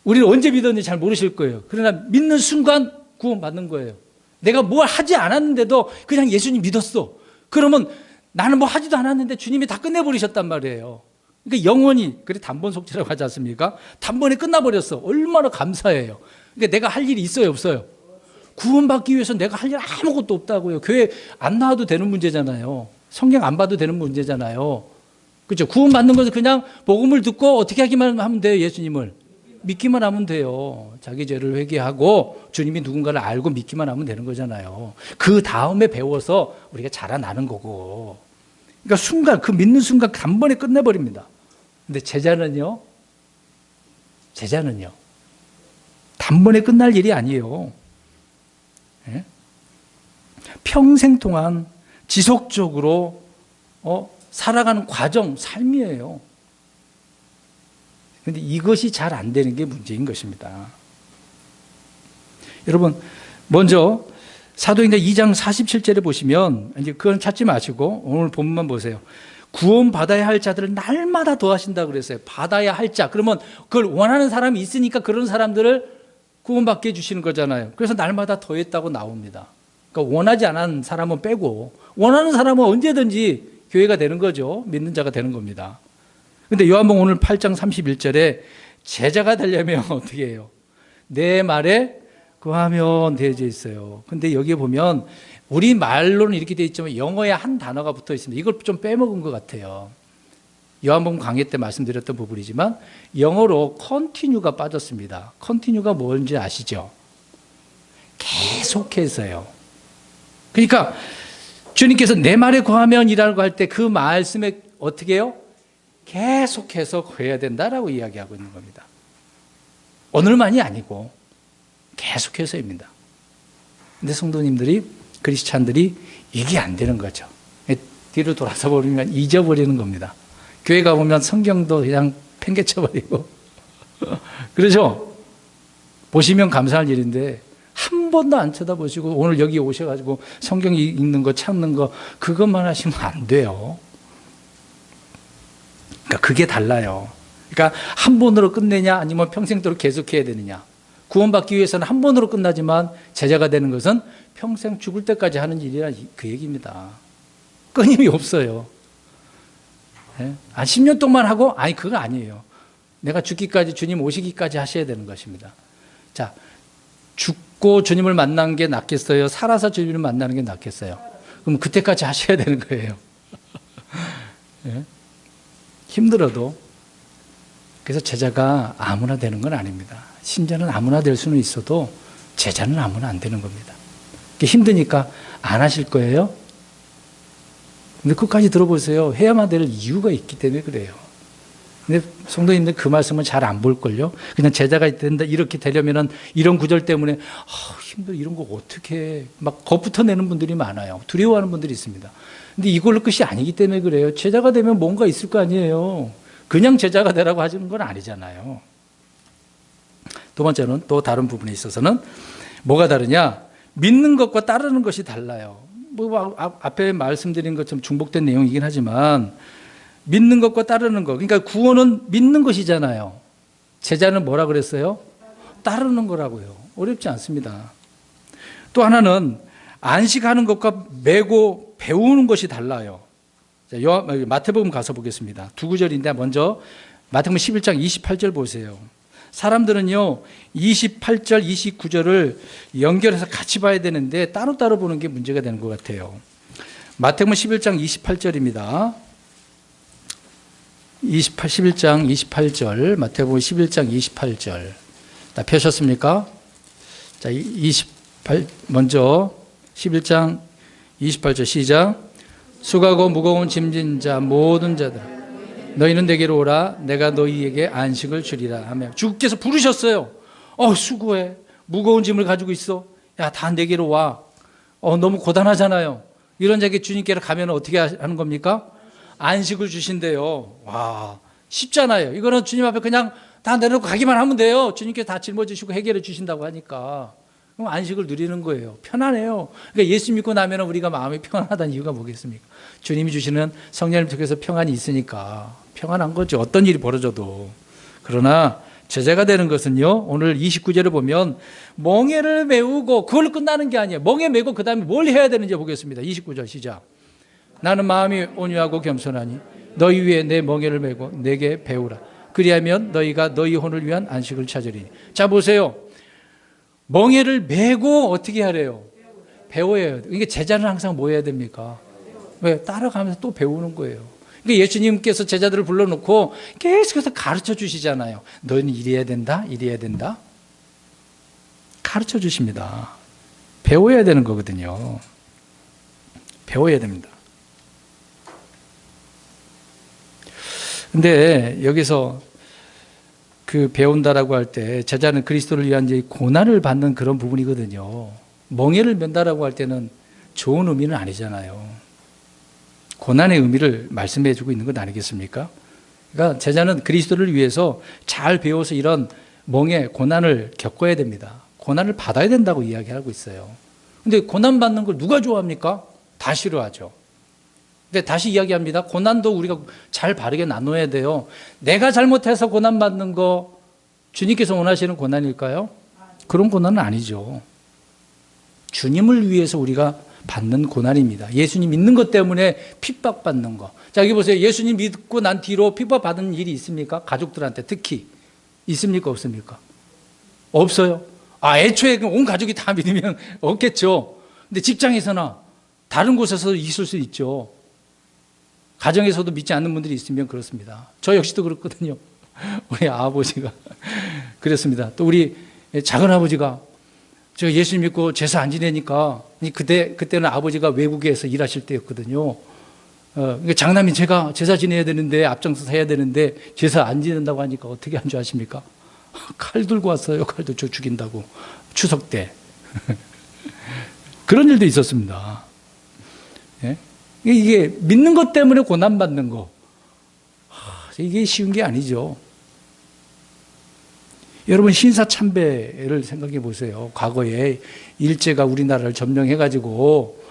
우리는 언제 믿었는지 잘 모르실 거예요. 그러나 믿는 순간 구원 받는 거예요. 내가 뭘 하지 않았는데도 그냥 예수님 믿었어. 그러면 나는 뭐 하지도 않았는데 주님이 다 끝내버리셨단 말이에요. 그러니까 영원히, 그래 단번 속죄라고 하지 않습니까? 단번에 끝나버렸어. 얼마나 감사해요. 그러니까 내가 할 일이 있어요, 없어요? 구원받기 위해서 내가 할 일 아무것도 없다고요. 교회 안 나와도 되는 문제잖아요. 성경 안 봐도 되는 문제잖아요. 그렇죠? 구원받는 것은 그냥 복음을 듣고 어떻게 하기만 하면 돼요, 예수님을. 믿기만 하면 돼요. 자기 죄를 회개하고 주님이 누군가를 알고 믿기만 하면 되는 거잖아요. 그 다음에 배워서 우리가 자라나는 거고. 그러니까 순간, 그 믿는 순간 단번에 끝내버립니다. 근데 제자는요, 단번에 끝날 일이 아니에요. 평생 동안 지속적으로 살아가는 과정, 삶이에요. 그런데 이것이 잘 안 되는 게 문제인 것입니다. 여러분, 먼저 사도행전 2장 47절에 보시면 이제 그건 찾지 마시고 오늘 본문만 보세요. 구원 받아야 할 자들을 날마다 더하신다 그랬어요. 받아야 할 자. 그러면 그걸 원하는 사람이 있으니까 그런 사람들을 구원받게 해주시는 거잖아요. 그래서 날마다 더했다고 나옵니다. 그러니까 원하지 않은 사람은 빼고 원하는 사람은 언제든지 교회가 되는 거죠. 믿는 자가 되는 겁니다. 근데 요한복음 오늘 8장 31절에 제자가 되려면 어떻게 해요? 내 말에 구하면 되어져 있어요. 근데 여기에 보면 우리 말로는 이렇게 되어 있지만 영어에 한 단어가 붙어 있습니다. 이걸 좀 빼먹은 것 같아요. 요한복음 강의 때 말씀드렸던 부분이지만 영어로 continue가 빠졌습니다. continue가 뭔지 아시죠? 계속해서요. 그러니까 주님께서 내 말에 구하면이라고 할 때 그 말씀에 어떻게 해요? 계속해서 구해야 된다라고 이야기하고 있는 겁니다. 오늘만이 아니고 계속해서입니다. 근데 성도님들이, 크리스찬들이 이게 안 되는 거죠. 뒤로 돌아서 버리면 잊어버리는 겁니다. 교회 가보면 성경도 그냥 팽개쳐버리고 그러죠? 보시면 감사할 일인데 한 번도 안 쳐다보시고 오늘 여기 오셔가지고 성경 읽는 거 찾는 거 그것만 하시면 안 돼요. 그러니까 그게 달라요. 그러니까 한 번으로 끝내냐 아니면 평생도록 계속해야 되느냐. 구원받기 위해서는 한 번으로 끝나지만 제자가 되는 것은 평생 죽을 때까지 하는 일이라 그 얘기입니다. 끊임이 없어요. 한 10년 동안 하고 아니 그거 아니에요. 내가 죽기까지 주님 오시기까지 하셔야 되는 것입니다. 자, 죽고 주님을 만난 게 낫겠어요? 살아서 주님을 만나는 게 낫겠어요? 그럼 그때까지 하셔야 되는 거예요. 힘들어도. 그래서 제자가 아무나 되는 건 아닙니다. 신자는 아무나 될 수는 있어도 제자는 아무나 안 되는 겁니다. 힘드니까 안 하실 거예요? 근데 끝까지 들어보세요. 해야만 될 이유가 있기 때문에 그래요. 근데 성도님들 그 말씀은 잘 안 볼걸요? 그냥 제자가 된다, 이렇게 되려면은 이런 구절 때문에 힘들어, 이런 거 어떻게 해. 막 겁부터 내는 분들이 많아요. 두려워하는 분들이 있습니다. 근데 이걸로 끝이 아니기 때문에 그래요. 제자가 되면 뭔가 있을 거 아니에요. 그냥 제자가 되라고 하시는 건 아니잖아요. 두 번째는 또 다른 부분에 있어서는 뭐가 다르냐? 믿는 것과 따르는 것이 달라요. 뭐 앞에 말씀드린 것처럼 중복된 내용이긴 하지만 믿는 것과 따르는 것. 그러니까 구원은 믿는 것이잖아요. 제자는 뭐라 그랬어요? 따르는 거라고요. 어렵지 않습니다. 또 하나는 안식하는 것과 메고 배우는 것이 달라요. 자, 마태복음 가서 보겠습니다. 두 구절인데 먼저 마태복음 11장 28절 보세요. 사람들은요 28절 29절을 연결해서 같이 봐야 되는데 따로따로 보는 게 문제가 되는 것 같아요. 마태복음 11장 28절입니다. 11장 28절 마태복음 11장 28절 다 펴셨습니까? 자, 먼저 11장 28절 시작. 수고하고 무거운 짐진 자 모든 자들 너희는 내게로 오라 내가 너희에게 안식을 주리라 하며 주께서 부르셨어요. 수고해. 무거운 짐을 가지고 있어. 야, 다 내게로 와. 너무 고단하잖아요. 이런 자에게 주님께로 가면 어떻게 하는 겁니까? 안식을 주신대요. 와, 쉽잖아요. 이거는 주님 앞에 그냥 다 내려놓고 가기만 하면 돼요. 주님께서 다 짊어지시고 해결해 주신다고 하니까. 그럼 안식을 누리는 거예요. 편안해요. 그러니까 예수 믿고 나면 우리가 마음이 평안하다는 이유가 뭐겠습니까? 주님이 주시는 성령님 통해서 평안이 있으니까 평안한 거죠. 어떤 일이 벌어져도. 그러나 제자가 되는 것은요, 오늘 29절을 보면 멍에를 메우고 그걸로 끝나는 게 아니에요. 멍에 메고 그 다음에 뭘 해야 되는지 보겠습니다. 29절 시작. 나는 마음이 온유하고 겸손하니 너희 위에 내 멍에를 메고 내게 배우라. 그리하면 너희가 너희 혼을 위한 안식을 찾으리니. 자, 보세요. 멍에를 메고 어떻게 하래요? 배워야 해요. 그러니까 제자는 항상 뭐 해야 됩니까? 왜? 따라가면서 또 배우는 거예요. 그러니까 예수님께서 제자들을 불러놓고 계속해서 가르쳐 주시잖아요. 너희는 이래야 된다, 이래야 된다. 가르쳐 주십니다. 배워야 되는 거거든요. 배워야 됩니다. 근데 여기서 그 배운다라고 할 때 제자는 그리스도를 위한 이제 고난을 받는 그런 부분이거든요. 멍에를 맨다라고 할 때는 좋은 의미는 아니잖아요. 고난의 의미를 말씀해 주고 있는 것 아니겠습니까? 그러니까 제자는 그리스도를 위해서 잘 배워서 이런 멍에 고난을 겪어야 됩니다. 고난을 받아야 된다고 이야기하고 있어요. 근데 고난받는 걸 누가 좋아합니까? 다 싫어하죠. 근데 다시 이야기합니다. 고난도 우리가 잘 바르게 나눠야 돼요. 내가 잘못해서 고난받는 거 주님께서 원하시는 고난일까요? 그런 고난은 아니죠. 주님을 위해서 우리가 받는 고난입니다. 예수님 믿는 것 때문에 핍박받는 거. 자, 여기 보세요. 예수님 믿고 난 뒤로 핍박받은 일이 있습니까? 가족들한테 특히. 있습니까? 없습니까? 없어요. 애초에 온 가족이 다 믿으면 없겠죠. 근데 직장에서나 다른 곳에서 있을 수 있죠. 가정에서도 믿지 않는 분들이 있으면 그렇습니다. 저 역시도 그렇거든요. 우리 아버지가 그랬습니다. 또 우리 작은 아버지가 제가 예수 믿고 제사 안 지내니까 그때는 아버지가 외국에서 일하실 때였거든요. 그러니까 장남이 제가 제사 지내야 되는데 앞장서서 해야 되는데 제사 안 지낸다고 하니까 어떻게 한 줄 아십니까? 칼 들고 왔어요. 칼도 저 죽인다고 추석 때 그런 일도 있었습니다. 예? 이게 믿는 것 때문에 고난받는 거 이게 쉬운 게 아니죠. 여러분 신사참배를 생각해 보세요. 과거에 일제가 우리나라를 점령해가지고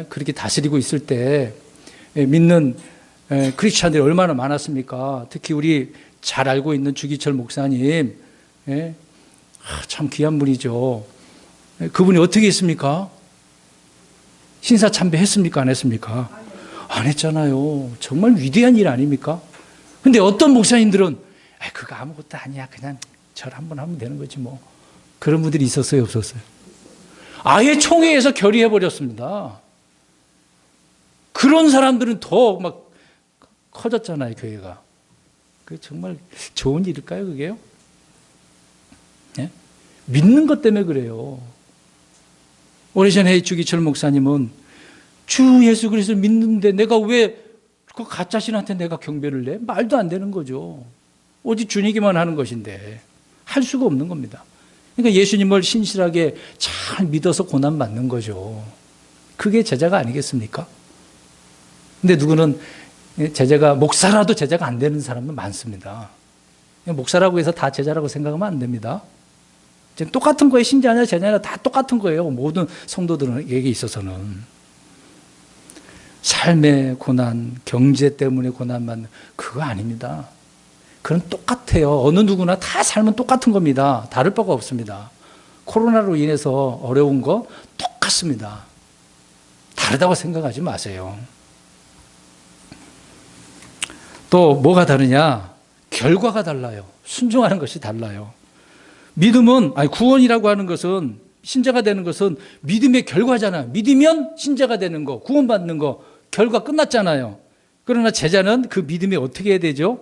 그렇게 다스리고 있을 때 믿는 크리스찬들이 얼마나 많았습니까? 특히 우리 잘 알고 있는 주기철 목사님 참 귀한 분이죠. 그분이 어떻게 했습니까? 신사참배 했습니까? 안 했습니까? 안 했잖아요. 정말 위대한 일 아닙니까? 근데 어떤 목사님들은 그거 아무것도 아니야. 그냥 절 한번 하면 되는 거지 뭐. 그런 분들이 있었어요? 없었어요? 아예 총회에서 결의해버렸습니다. 그런 사람들은 더 막 커졌잖아요, 교회가. 그게 정말 좋은 일일까요, 그게요? 네? 믿는 것 때문에 그래요. 오래전에 주기철 목사님은 주 예수 그리스도를 믿는데 내가 왜 그 가짜 신한테 내가 경배를 내? 말도 안 되는 거죠. 오직 주님께만 하는 것인데 할 수가 없는 겁니다. 그러니까 예수님을 신실하게 잘 믿어서 고난받는 거죠. 그게 제자가 아니겠습니까? 근데 누구는 제자가 목사라도 제자가 안 되는 사람은 많습니다. 목사라고 해서 다 제자라고 생각하면 안 됩니다. 똑같은 거예요. 신자냐 제자냐 다 똑같은 거예요. 모든 성도들에게 있어서는. 삶의 고난, 경제 때문에 고난받는 그거 아닙니다. 그건 똑같아요. 어느 누구나 다 삶은 똑같은 겁니다. 다를 바가 없습니다. 코로나로 인해서 어려운 거 똑같습니다. 다르다고 생각하지 마세요. 또 뭐가 다르냐? 결과가 달라요. 순종하는 것이 달라요. 믿음은, 구원이라고 하는 것은, 신자가 되는 것은 믿음의 결과잖아요. 믿으면 신자가 되는 거, 구원받는 거, 결과 끝났잖아요. 그러나 제자는 그 믿음이 어떻게 해야 되죠?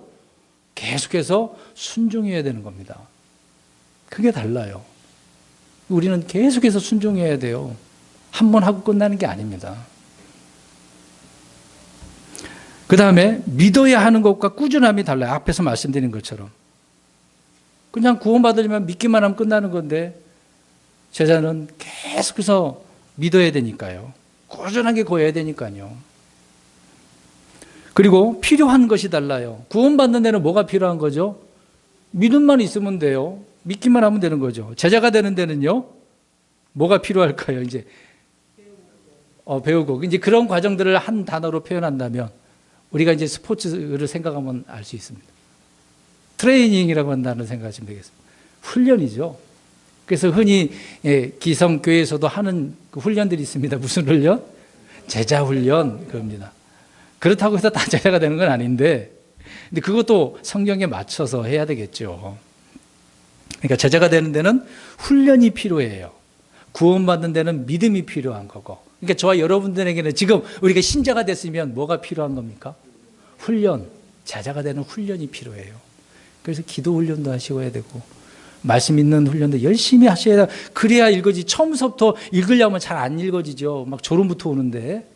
계속해서 순종해야 되는 겁니다. 그게 달라요. 우리는 계속해서 순종해야 돼요. 한 번 하고 끝나는 게 아닙니다. 그 다음에 믿어야 하는 것과 꾸준함이 달라요. 앞에서 말씀드린 것처럼. 그냥 구원받으려면 믿기만 하면 끝나는 건데 제자는 계속해서 믿어야 되니까요. 꾸준하게 구해야 되니까요. 그리고 필요한 것이 달라요. 구원받는 데는 뭐가 필요한 거죠? 믿음만 있으면 돼요. 믿기만 하면 되는 거죠. 제자가 되는 데는요, 뭐가 필요할까요? 이제 배우고 이제 그런 과정들을 한 단어로 표현한다면 우리가 이제 스포츠를 생각하면 알 수 있습니다. 트레이닝이라고 한다는 생각하시면 되겠습니다. 훈련이죠. 그래서 흔히 기성교회에서도 하는 그 훈련들이 있습니다. 무슨 훈련? 제자 훈련 그겁니다. 그렇다고 해서 다 제자가 되는 건 아닌데, 근데 그것도 성경에 맞춰서 해야 되겠죠. 그러니까 제자가 되는 데는 훈련이 필요해요. 구원받는 데는 믿음이 필요한 거고. 그러니까 저와 여러분들에게는 지금 우리가 신자가 됐으면 뭐가 필요한 겁니까? 훈련. 제자가 되는 훈련이 필요해요. 그래서 기도 훈련도 하셔야 되고, 말씀 읽는 훈련도 열심히 하셔야 돼요. 그래야 읽어지. 처음부터 읽으려면 잘 안 읽어지죠. 막 졸음부터 오는데.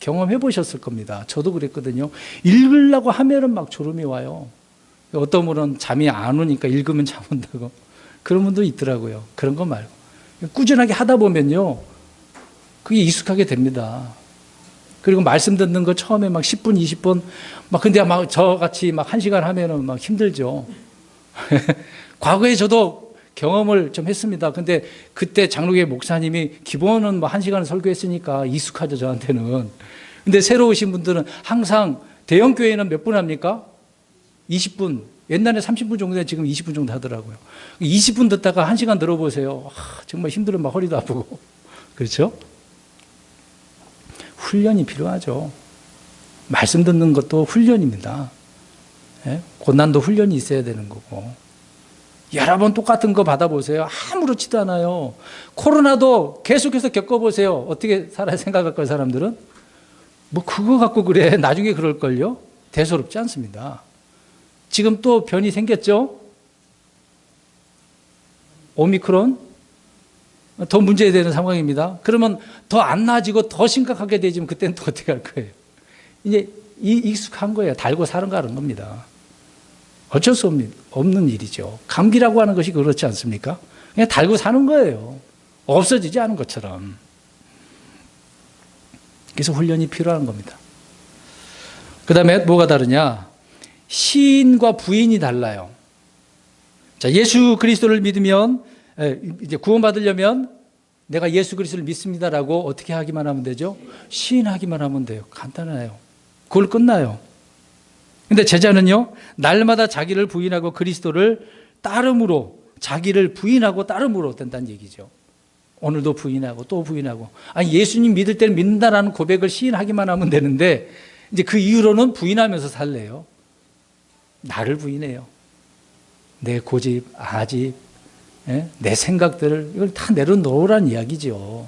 경험해 보셨을 겁니다. 저도 그랬거든요. 읽으려고 하면은 막 졸음이 와요. 어떤 분은 잠이 안 오니까 읽으면 잠 온다고. 그런 분도 있더라고요. 그런 거 말고. 꾸준하게 하다 보면요. 그게 익숙하게 됩니다. 그리고 말씀 듣는 거 처음에 막 10분, 20분, 막 근데 막 저같이 막 1시간 하면은 막 힘들죠. 과거에 저도 경험을 좀 했습니다. 근데 그때 장로교회 목사님이 기본은 뭐 1시간 설교했으니까 익숙하죠, 저한테는. 근데 새로 오신 분들은 항상 대형 교회는 몇 분 합니까? 20분. 옛날에 30분 정도, 지금 20분 정도 하더라고요. 20분 듣다가 1시간 들어보세요. 정말 힘들어, 막 허리도 아프고. 그렇죠? 훈련이 필요하죠. 말씀 듣는 것도 훈련입니다. 예? 고난도 훈련이 있어야 되는 거고. 여러 번 똑같은 거 받아보세요. 아무렇지도 않아요. 코로나도 계속해서 겪어보세요. 어떻게 살아야 생각할 거예요, 사람들은? 뭐 그거 갖고 그래. 나중에 그럴걸요? 대수롭지 않습니다. 지금 또 변이 생겼죠? 오미크론? 더 문제되는 상황입니다. 그러면 더 안 나아지고 더 심각하게 되지면 그때는 또 어떻게 할 거예요? 이제 익숙한 거예요. 달고 사는 가는 겁니다. 어쩔 수 없는 일이죠. 감기라고 하는 것이 그렇지 않습니까? 그냥 달고 사는 거예요. 없어지지 않은 것처럼. 그래서 훈련이 필요한 겁니다. 그 다음에 뭐가 다르냐? 시인과 부인이 달라요. 자, 예수 그리스도를 믿으면, 이제 구원받으려면 내가 예수 그리스도를 믿습니다라고 어떻게 하기만 하면 되죠? 시인하기만 하면 돼요. 간단해요. 그걸 끝나요. 근데 제자는요, 날마다 자기를 부인하고 그리스도를 따름으로, 자기를 부인하고 따름으로 된다는 얘기죠. 오늘도 부인하고 또 부인하고. 아니, 예수님 믿을 때는 믿는다라는 고백을 시인하기만 하면 되는데, 이제 그 이후로는 부인하면서 살래요. 나를 부인해요. 내 고집, 아집, 내 생각들을, 이걸 다 내려놓으라는 이야기죠.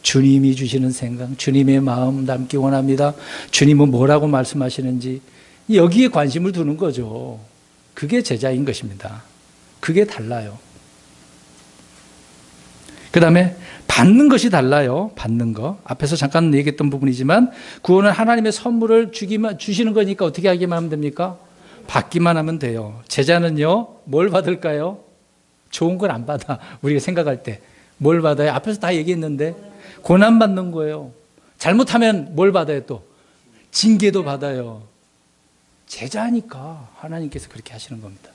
주님이 주시는 생각, 주님의 마음 담기 원합니다. 주님은 뭐라고 말씀하시는지, 여기에 관심을 두는 거죠. 그게 제자인 것입니다. 그게 달라요. 그 다음에 받는 것이 달라요. 받는 거. 앞에서 잠깐 얘기했던 부분이지만 구원은 하나님의 선물을 주시는 거니까 어떻게 하기만 하면 됩니까? 받기만 하면 돼요. 제자는요, 뭘 받을까요? 좋은 걸 안 받아. 우리가 생각할 때. 뭘 받아요? 앞에서 다 얘기했는데 고난 받는 거예요. 잘못하면 뭘 받아요 또? 징계도 받아요. 제자니까 하나님께서 그렇게 하시는 겁니다.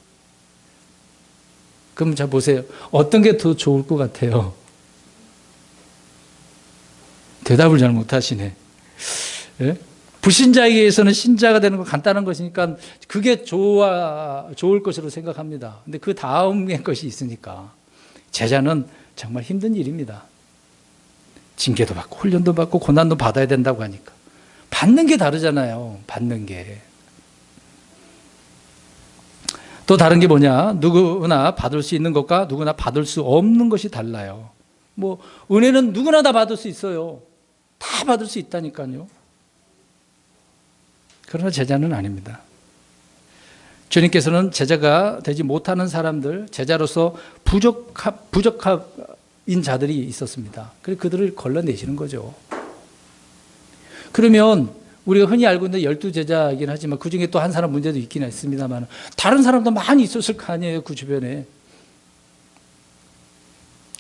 그럼 자 보세요. 어떤 게 더 좋을 것 같아요? 대답을 잘 못하시네. 예? 불신자에게서는 신자가 되는 건 간단한 것이니까 그게 좋을 것으로 생각합니다. 근데 그 다음의 것이 있으니까 제자는 정말 힘든 일입니다. 징계도 받고 훈련도 받고 고난도 받아야 된다고 하니까 받는 게 다르잖아요. 받는 게. 또 다른 게 뭐냐? 누구나 받을 수 있는 것과 누구나 받을 수 없는 것이 달라요. 뭐 은혜는 누구나 다 받을 수 있어요. 다 받을 수 있다니까요. 그러나 제자는 아닙니다. 주님께서는 제자가 되지 못하는 사람들, 제자로서 부적합인 자들이 있었습니다. 그래서 그들을 걸러내시는 거죠. 그러면 우리가 흔히 알고 있는 12제자이긴 하지만 그중에 또 한 사람 문제도 있긴 했습니다만 다른 사람도 많이 있었을 거 아니에요. 그 주변에.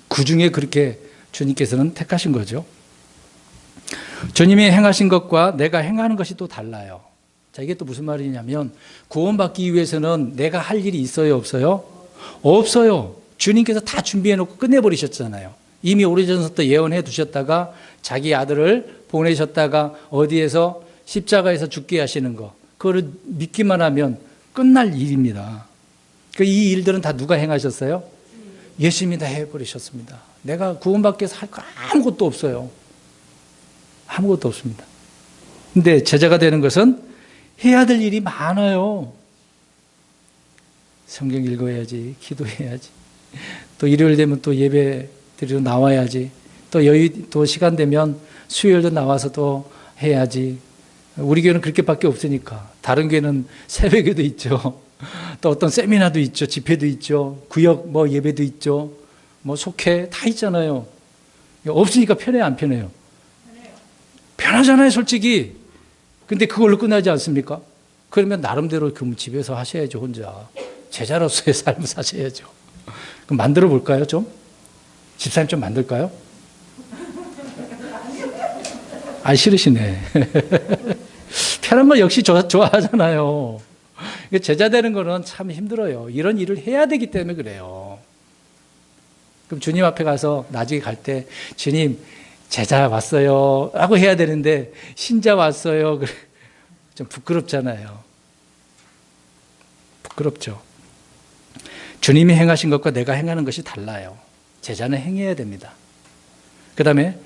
그중에 그렇게 주님께서는 택하신 거죠. 주님이 행하신 것과 내가 행하는 것이 또 달라요. 자, 이게 또 무슨 말이냐면 구원받기 위해서는 내가 할 일이 있어요, 없어요? 없어요. 주님께서 다 준비해놓고 끝내버리셨잖아요. 이미 오래전부터 예언해 두셨다가 자기 아들을 보내셨다가 어디에서 십자가에서 죽게 하시는 거, 그거를 믿기만 하면 끝날 일입니다. 이 일들은 다 누가 행하셨어요? 예수님이 다 해버리셨습니다. 내가 구원받기 위해서 할 거 아무것도 없어요. 아무것도 없습니다. 근데 제자가 되는 것은 해야 될 일이 많아요. 성경 읽어야지, 기도해야지. 또 일요일 되면 또 예배 드리러 나와야지. 또 시간 되면 수요일도 나와서 또 해야지. 우리 교회는 그렇게밖에 없으니까. 다른 교회는 새벽에도 있죠. 또 어떤 세미나도 있죠. 집회도 있죠. 구역 예배도 있죠. 속회 다 있잖아요. 없으니까 편해요, 안 편해요? 편하잖아요, 솔직히. 근데 그걸로 끝나지 않습니까? 그러면 나름대로 집에서 하셔야죠, 혼자. 제자로서의 삶을 사셔야죠. 그럼 만들어 볼까요, 좀? 집사님 좀 만들까요? 싫으시네. 편한 걸 역시 좋아하잖아요. 제자 되는 거는 참 힘들어요. 이런 일을 해야 되기 때문에 그래요. 그럼 주님 앞에 가서 나중에 갈 때 주님 제자 왔어요 하고 해야 되는데 신자 왔어요. 그래. 좀 부끄럽잖아요. 부끄럽죠. 주님이 행하신 것과 내가 행하는 것이 달라요. 제자는 행해야 됩니다. 그 다음에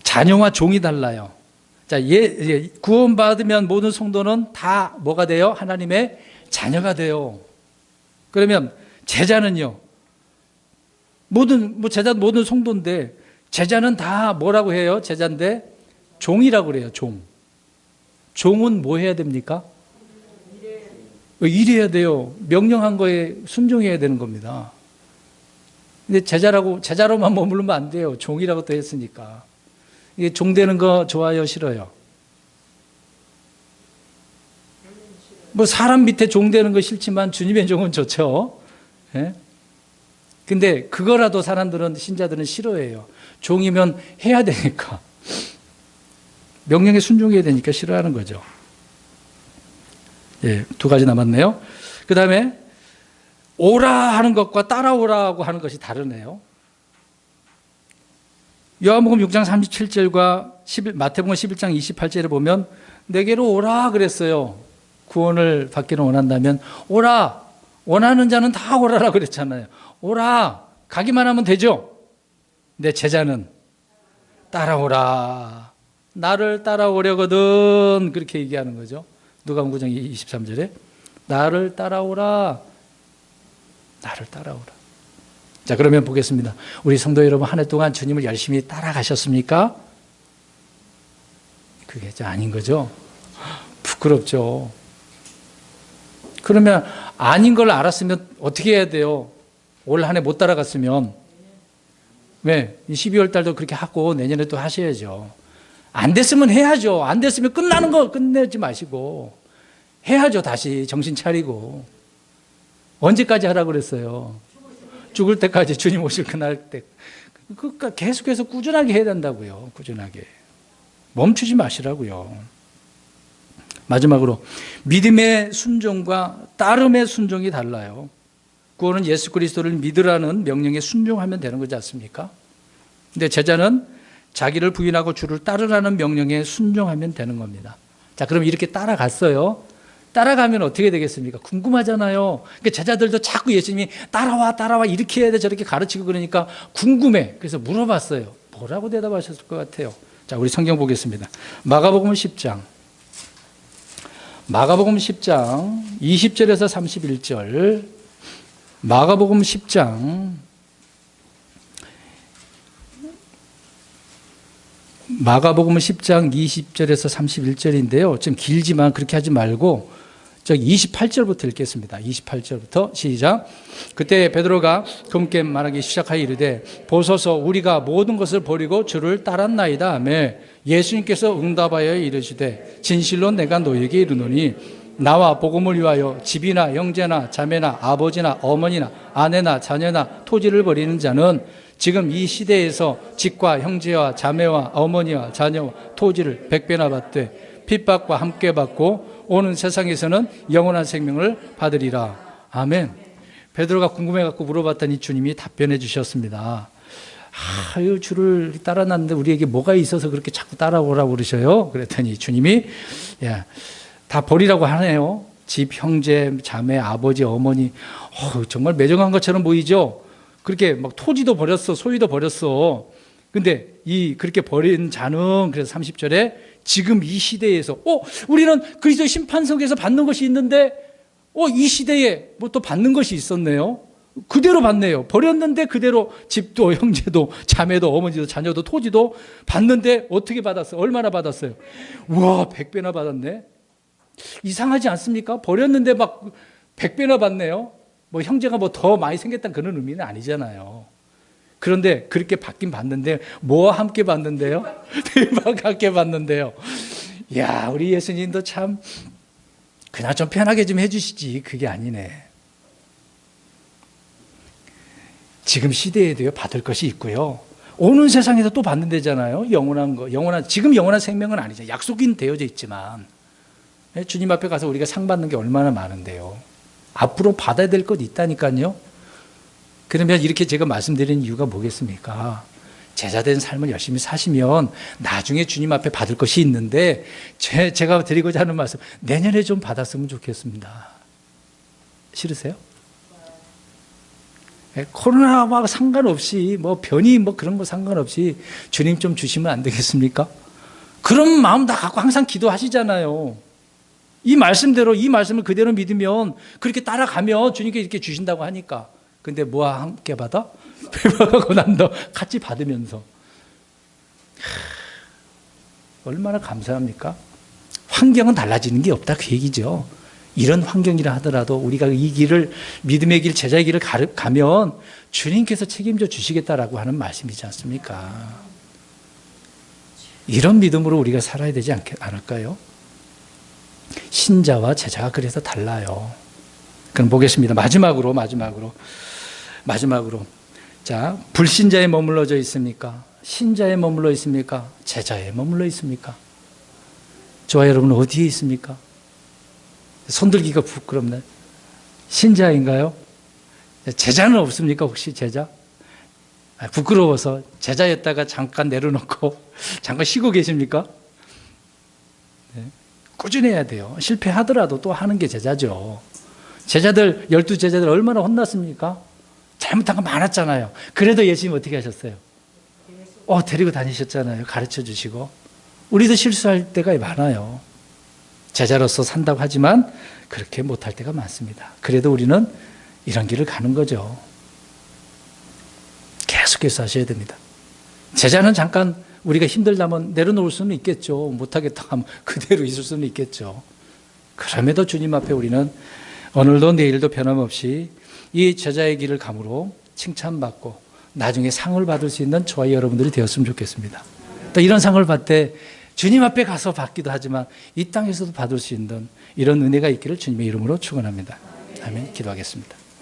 자녀와 종이 달라요. 자, 구원받으면 모든 성도는 다 뭐가 돼요? 하나님의 자녀가 돼요. 그러면 제자는요? 제자는 모든 성도인데 제자는 다 뭐라고 해요? 제자인데 종이라고 그래요. 종은 뭐 해야 됩니까? 일해야 돼요. 명령한 거에 순종해야 되는 겁니다. 근데 제자로만 머무르면 안 돼요. 종이라고 또 했으니까. 이게 종 되는 거 좋아요, 싫어요? 뭐 사람 밑에 종 되는 거 싫지만 주님의 종은 좋죠. 예? 근데 그거라도 사람들은, 신자들은 싫어해요. 종이면 해야 되니까. 명령에 순종해야 되니까 싫어하는 거죠. 예, 2가지 남았네요. 그 다음에 오라 하는 것과 따라오라고 하는 것이 다르네요. 요한복음 6장 37절과 마태복음 11장 28절에 보면 내게로 오라 그랬어요. 구원을 받기를 원한다면 오라. 원하는 자는 다 오라라 그랬잖아요. 오라. 가기만 하면 되죠. 내 제자는 따라오라. 나를 따라오려거든. 그렇게 얘기하는 거죠. 누가복음 9장 23절에 나를 따라오라. 나를 따라오라. 자, 그러면 보겠습니다. 우리 성도 여러분, 한 해 동안 주님을 열심히 따라가셨습니까? 그게 아닌 거죠. 부끄럽죠. 그러면 아닌 걸 알았으면 어떻게 해야 돼요? 올 한 해 못 따라갔으면 왜? 12월 달도 그렇게 하고 내년에 또 하셔야죠. 안 됐으면 해야죠. 안 됐으면 끝나는 거 끝내지 마시고 해야죠. 다시 정신 차리고. 언제까지 하라고 그랬어요? 죽을 때까지, 주님 오실 그날 때. 그러니까 계속해서 꾸준하게 해야 된다고요. 꾸준하게. 멈추지 마시라고요. 마지막으로 믿음의 순종과 따름의 순종이 달라요. 구원은 예수 그리스도를 믿으라는 명령에 순종하면 되는 거지 않습니까? 근데 제자는 자기를 부인하고 주를 따르라는 명령에 순종하면 되는 겁니다. 자, 그럼 이렇게 따라갔어요. 따라가면 어떻게 되겠습니까? 궁금하잖아요. 그러니까 제자들도 자꾸 예수님이 따라와 이렇게 해야 돼 저렇게 가르치고 그러니까 궁금해. 그래서 물어봤어요. 뭐라고 대답하셨을 것 같아요? 자, 우리 성경 보겠습니다. 마가복음 10장 20절에서 31절. 마가복음 10장 20절에서 31절인데요. 좀 길지만 그렇게 하지 말고 28절부터 읽겠습니다. 28절부터 시작. 그때 베드로가 검게 말하기 시작하여 이르되 보소서 우리가 모든 것을 버리고 주를 따랐나이다 하며 예수님께서 응답하여 이르시되 진실로 내가 너에게 이르노니 나와 복음을 위하여 집이나 형제나 자매나 아버지나 어머니나 아내나 자녀나 토지를 버리는 자는 지금 이 시대에서 집과 형제와 자매와 어머니와 자녀와 토지를 100배나 받되 핍박과 함께 받고 오는 세상에서는 영원한 생명을 받으리라. 아멘. 베드로가 궁금해갖고 물어봤더니 주님이 답변해 주셨습니다. 아유, 주를 따라놨는데 우리에게 뭐가 있어서 그렇게 자꾸 따라오라고 그러셔요? 그랬더니 주님이 다 버리라고 하네요. 집, 형제, 자매, 아버지, 어머니. 정말 매정한 것처럼 보이죠? 그렇게 막 토지도 버렸어, 소유도 버렸어. 근데 그렇게 버린 자는, 그래서 30절에 지금 이 시대에서, 우리는 그리스도의 심판석에서 받는 것이 있는데, 이 시대에 뭐 또 받는 것이 있었네요. 그대로 받네요. 버렸는데 그대로 집도, 형제도, 자매도, 어머니도, 자녀도, 토지도 받는데 어떻게 받았어요? 얼마나 받았어요? 우와, 100배나 받았네. 이상하지 않습니까? 버렸는데 막 100배나 받네요. 뭐 형제가 뭐 더 많이 생겼다는 그런 의미는 아니잖아요. 그런데 그렇게 받긴 받는데 뭐와 함께 받는데요? 대박 함께 받는데요. 이야, 우리 예수님도 참 그냥 좀 편하게 좀 해주시지. 그게 아니네. 지금 시대에도요 받을 것이 있고요. 오는 세상에서 또 받는다잖아요. 지금 영원한 생명은 아니죠. 약속은 되어져 있지만 주님 앞에 가서 우리가 상 받는 게 얼마나 많은데요. 앞으로 받아야 될 것 있다니까요. 그러면 이렇게 제가 말씀드리는 이유가 뭐겠습니까? 제자된 삶을 열심히 사시면 나중에 주님 앞에 받을 것이 있는데 제가 드리고자 하는 말씀, 내년에 좀 받았으면 좋겠습니다. 싫으세요? 코로나와 상관없이 뭐 변이 뭐 그런 거 상관없이 주님 좀 주시면 안 되겠습니까? 그런 마음 다 갖고 항상 기도하시잖아요. 이 말씀대로, 이 말씀을 그대로 믿으면, 그렇게 따라가면 주님께 이렇게 주신다고 하니까. 근데 뭐와 함께 받아? 고난도 같이 받으면서. 얼마나 감사합니까? 환경은 달라지는 게 없다, 그 얘기죠. 이런 환경이라 하더라도 우리가 이 길을, 믿음의 길, 제자의 길을 가면 주님께서 책임져 주시겠다라고 하는 말씀이지 않습니까? 이런 믿음으로 우리가 살아야 되지 않을까요? 신자와 제자가 그래서 달라요. 그럼 보겠습니다. 마지막으로. 자, 불신자에 머물러져 있습니까? 신자에 머물러 있습니까? 제자에 머물러 있습니까? 저와 여러분 어디에 있습니까? 손들기가 부끄럽네. 신자인가요? 제자는 없습니까? 혹시 제자? 부끄러워서 제자였다가 잠깐 내려놓고 잠깐 쉬고 계십니까? 네. 꾸준해야 돼요. 실패하더라도 또 하는 게 제자죠. 제자들, 12제자들 얼마나 혼났습니까? 잘못한 거 많았잖아요. 그래도 예수님 어떻게 하셨어요? 데리고 다니셨잖아요. 가르쳐 주시고. 우리도 실수할 때가 많아요. 제자로서 산다고 하지만 그렇게 못할 때가 많습니다. 그래도 우리는 이런 길을 가는 거죠. 계속해서 하셔야 됩니다. 제자는 잠깐 우리가 힘들다면 내려놓을 수는 있겠죠. 못하겠다 하면 그대로 있을 수는 있겠죠. 그럼에도 주님 앞에 우리는 오늘도 내일도 변함없이 이 제자의 길을 감으로 칭찬받고 나중에 상을 받을 수 있는 저와 여러분들이 되었으면 좋겠습니다. 또 이런 상을 받을 때 주님 앞에 가서 받기도 하지만 이 땅에서도 받을 수 있는 이런 은혜가 있기를 주님의 이름으로 축원합니다. 아멘. 기도하겠습니다.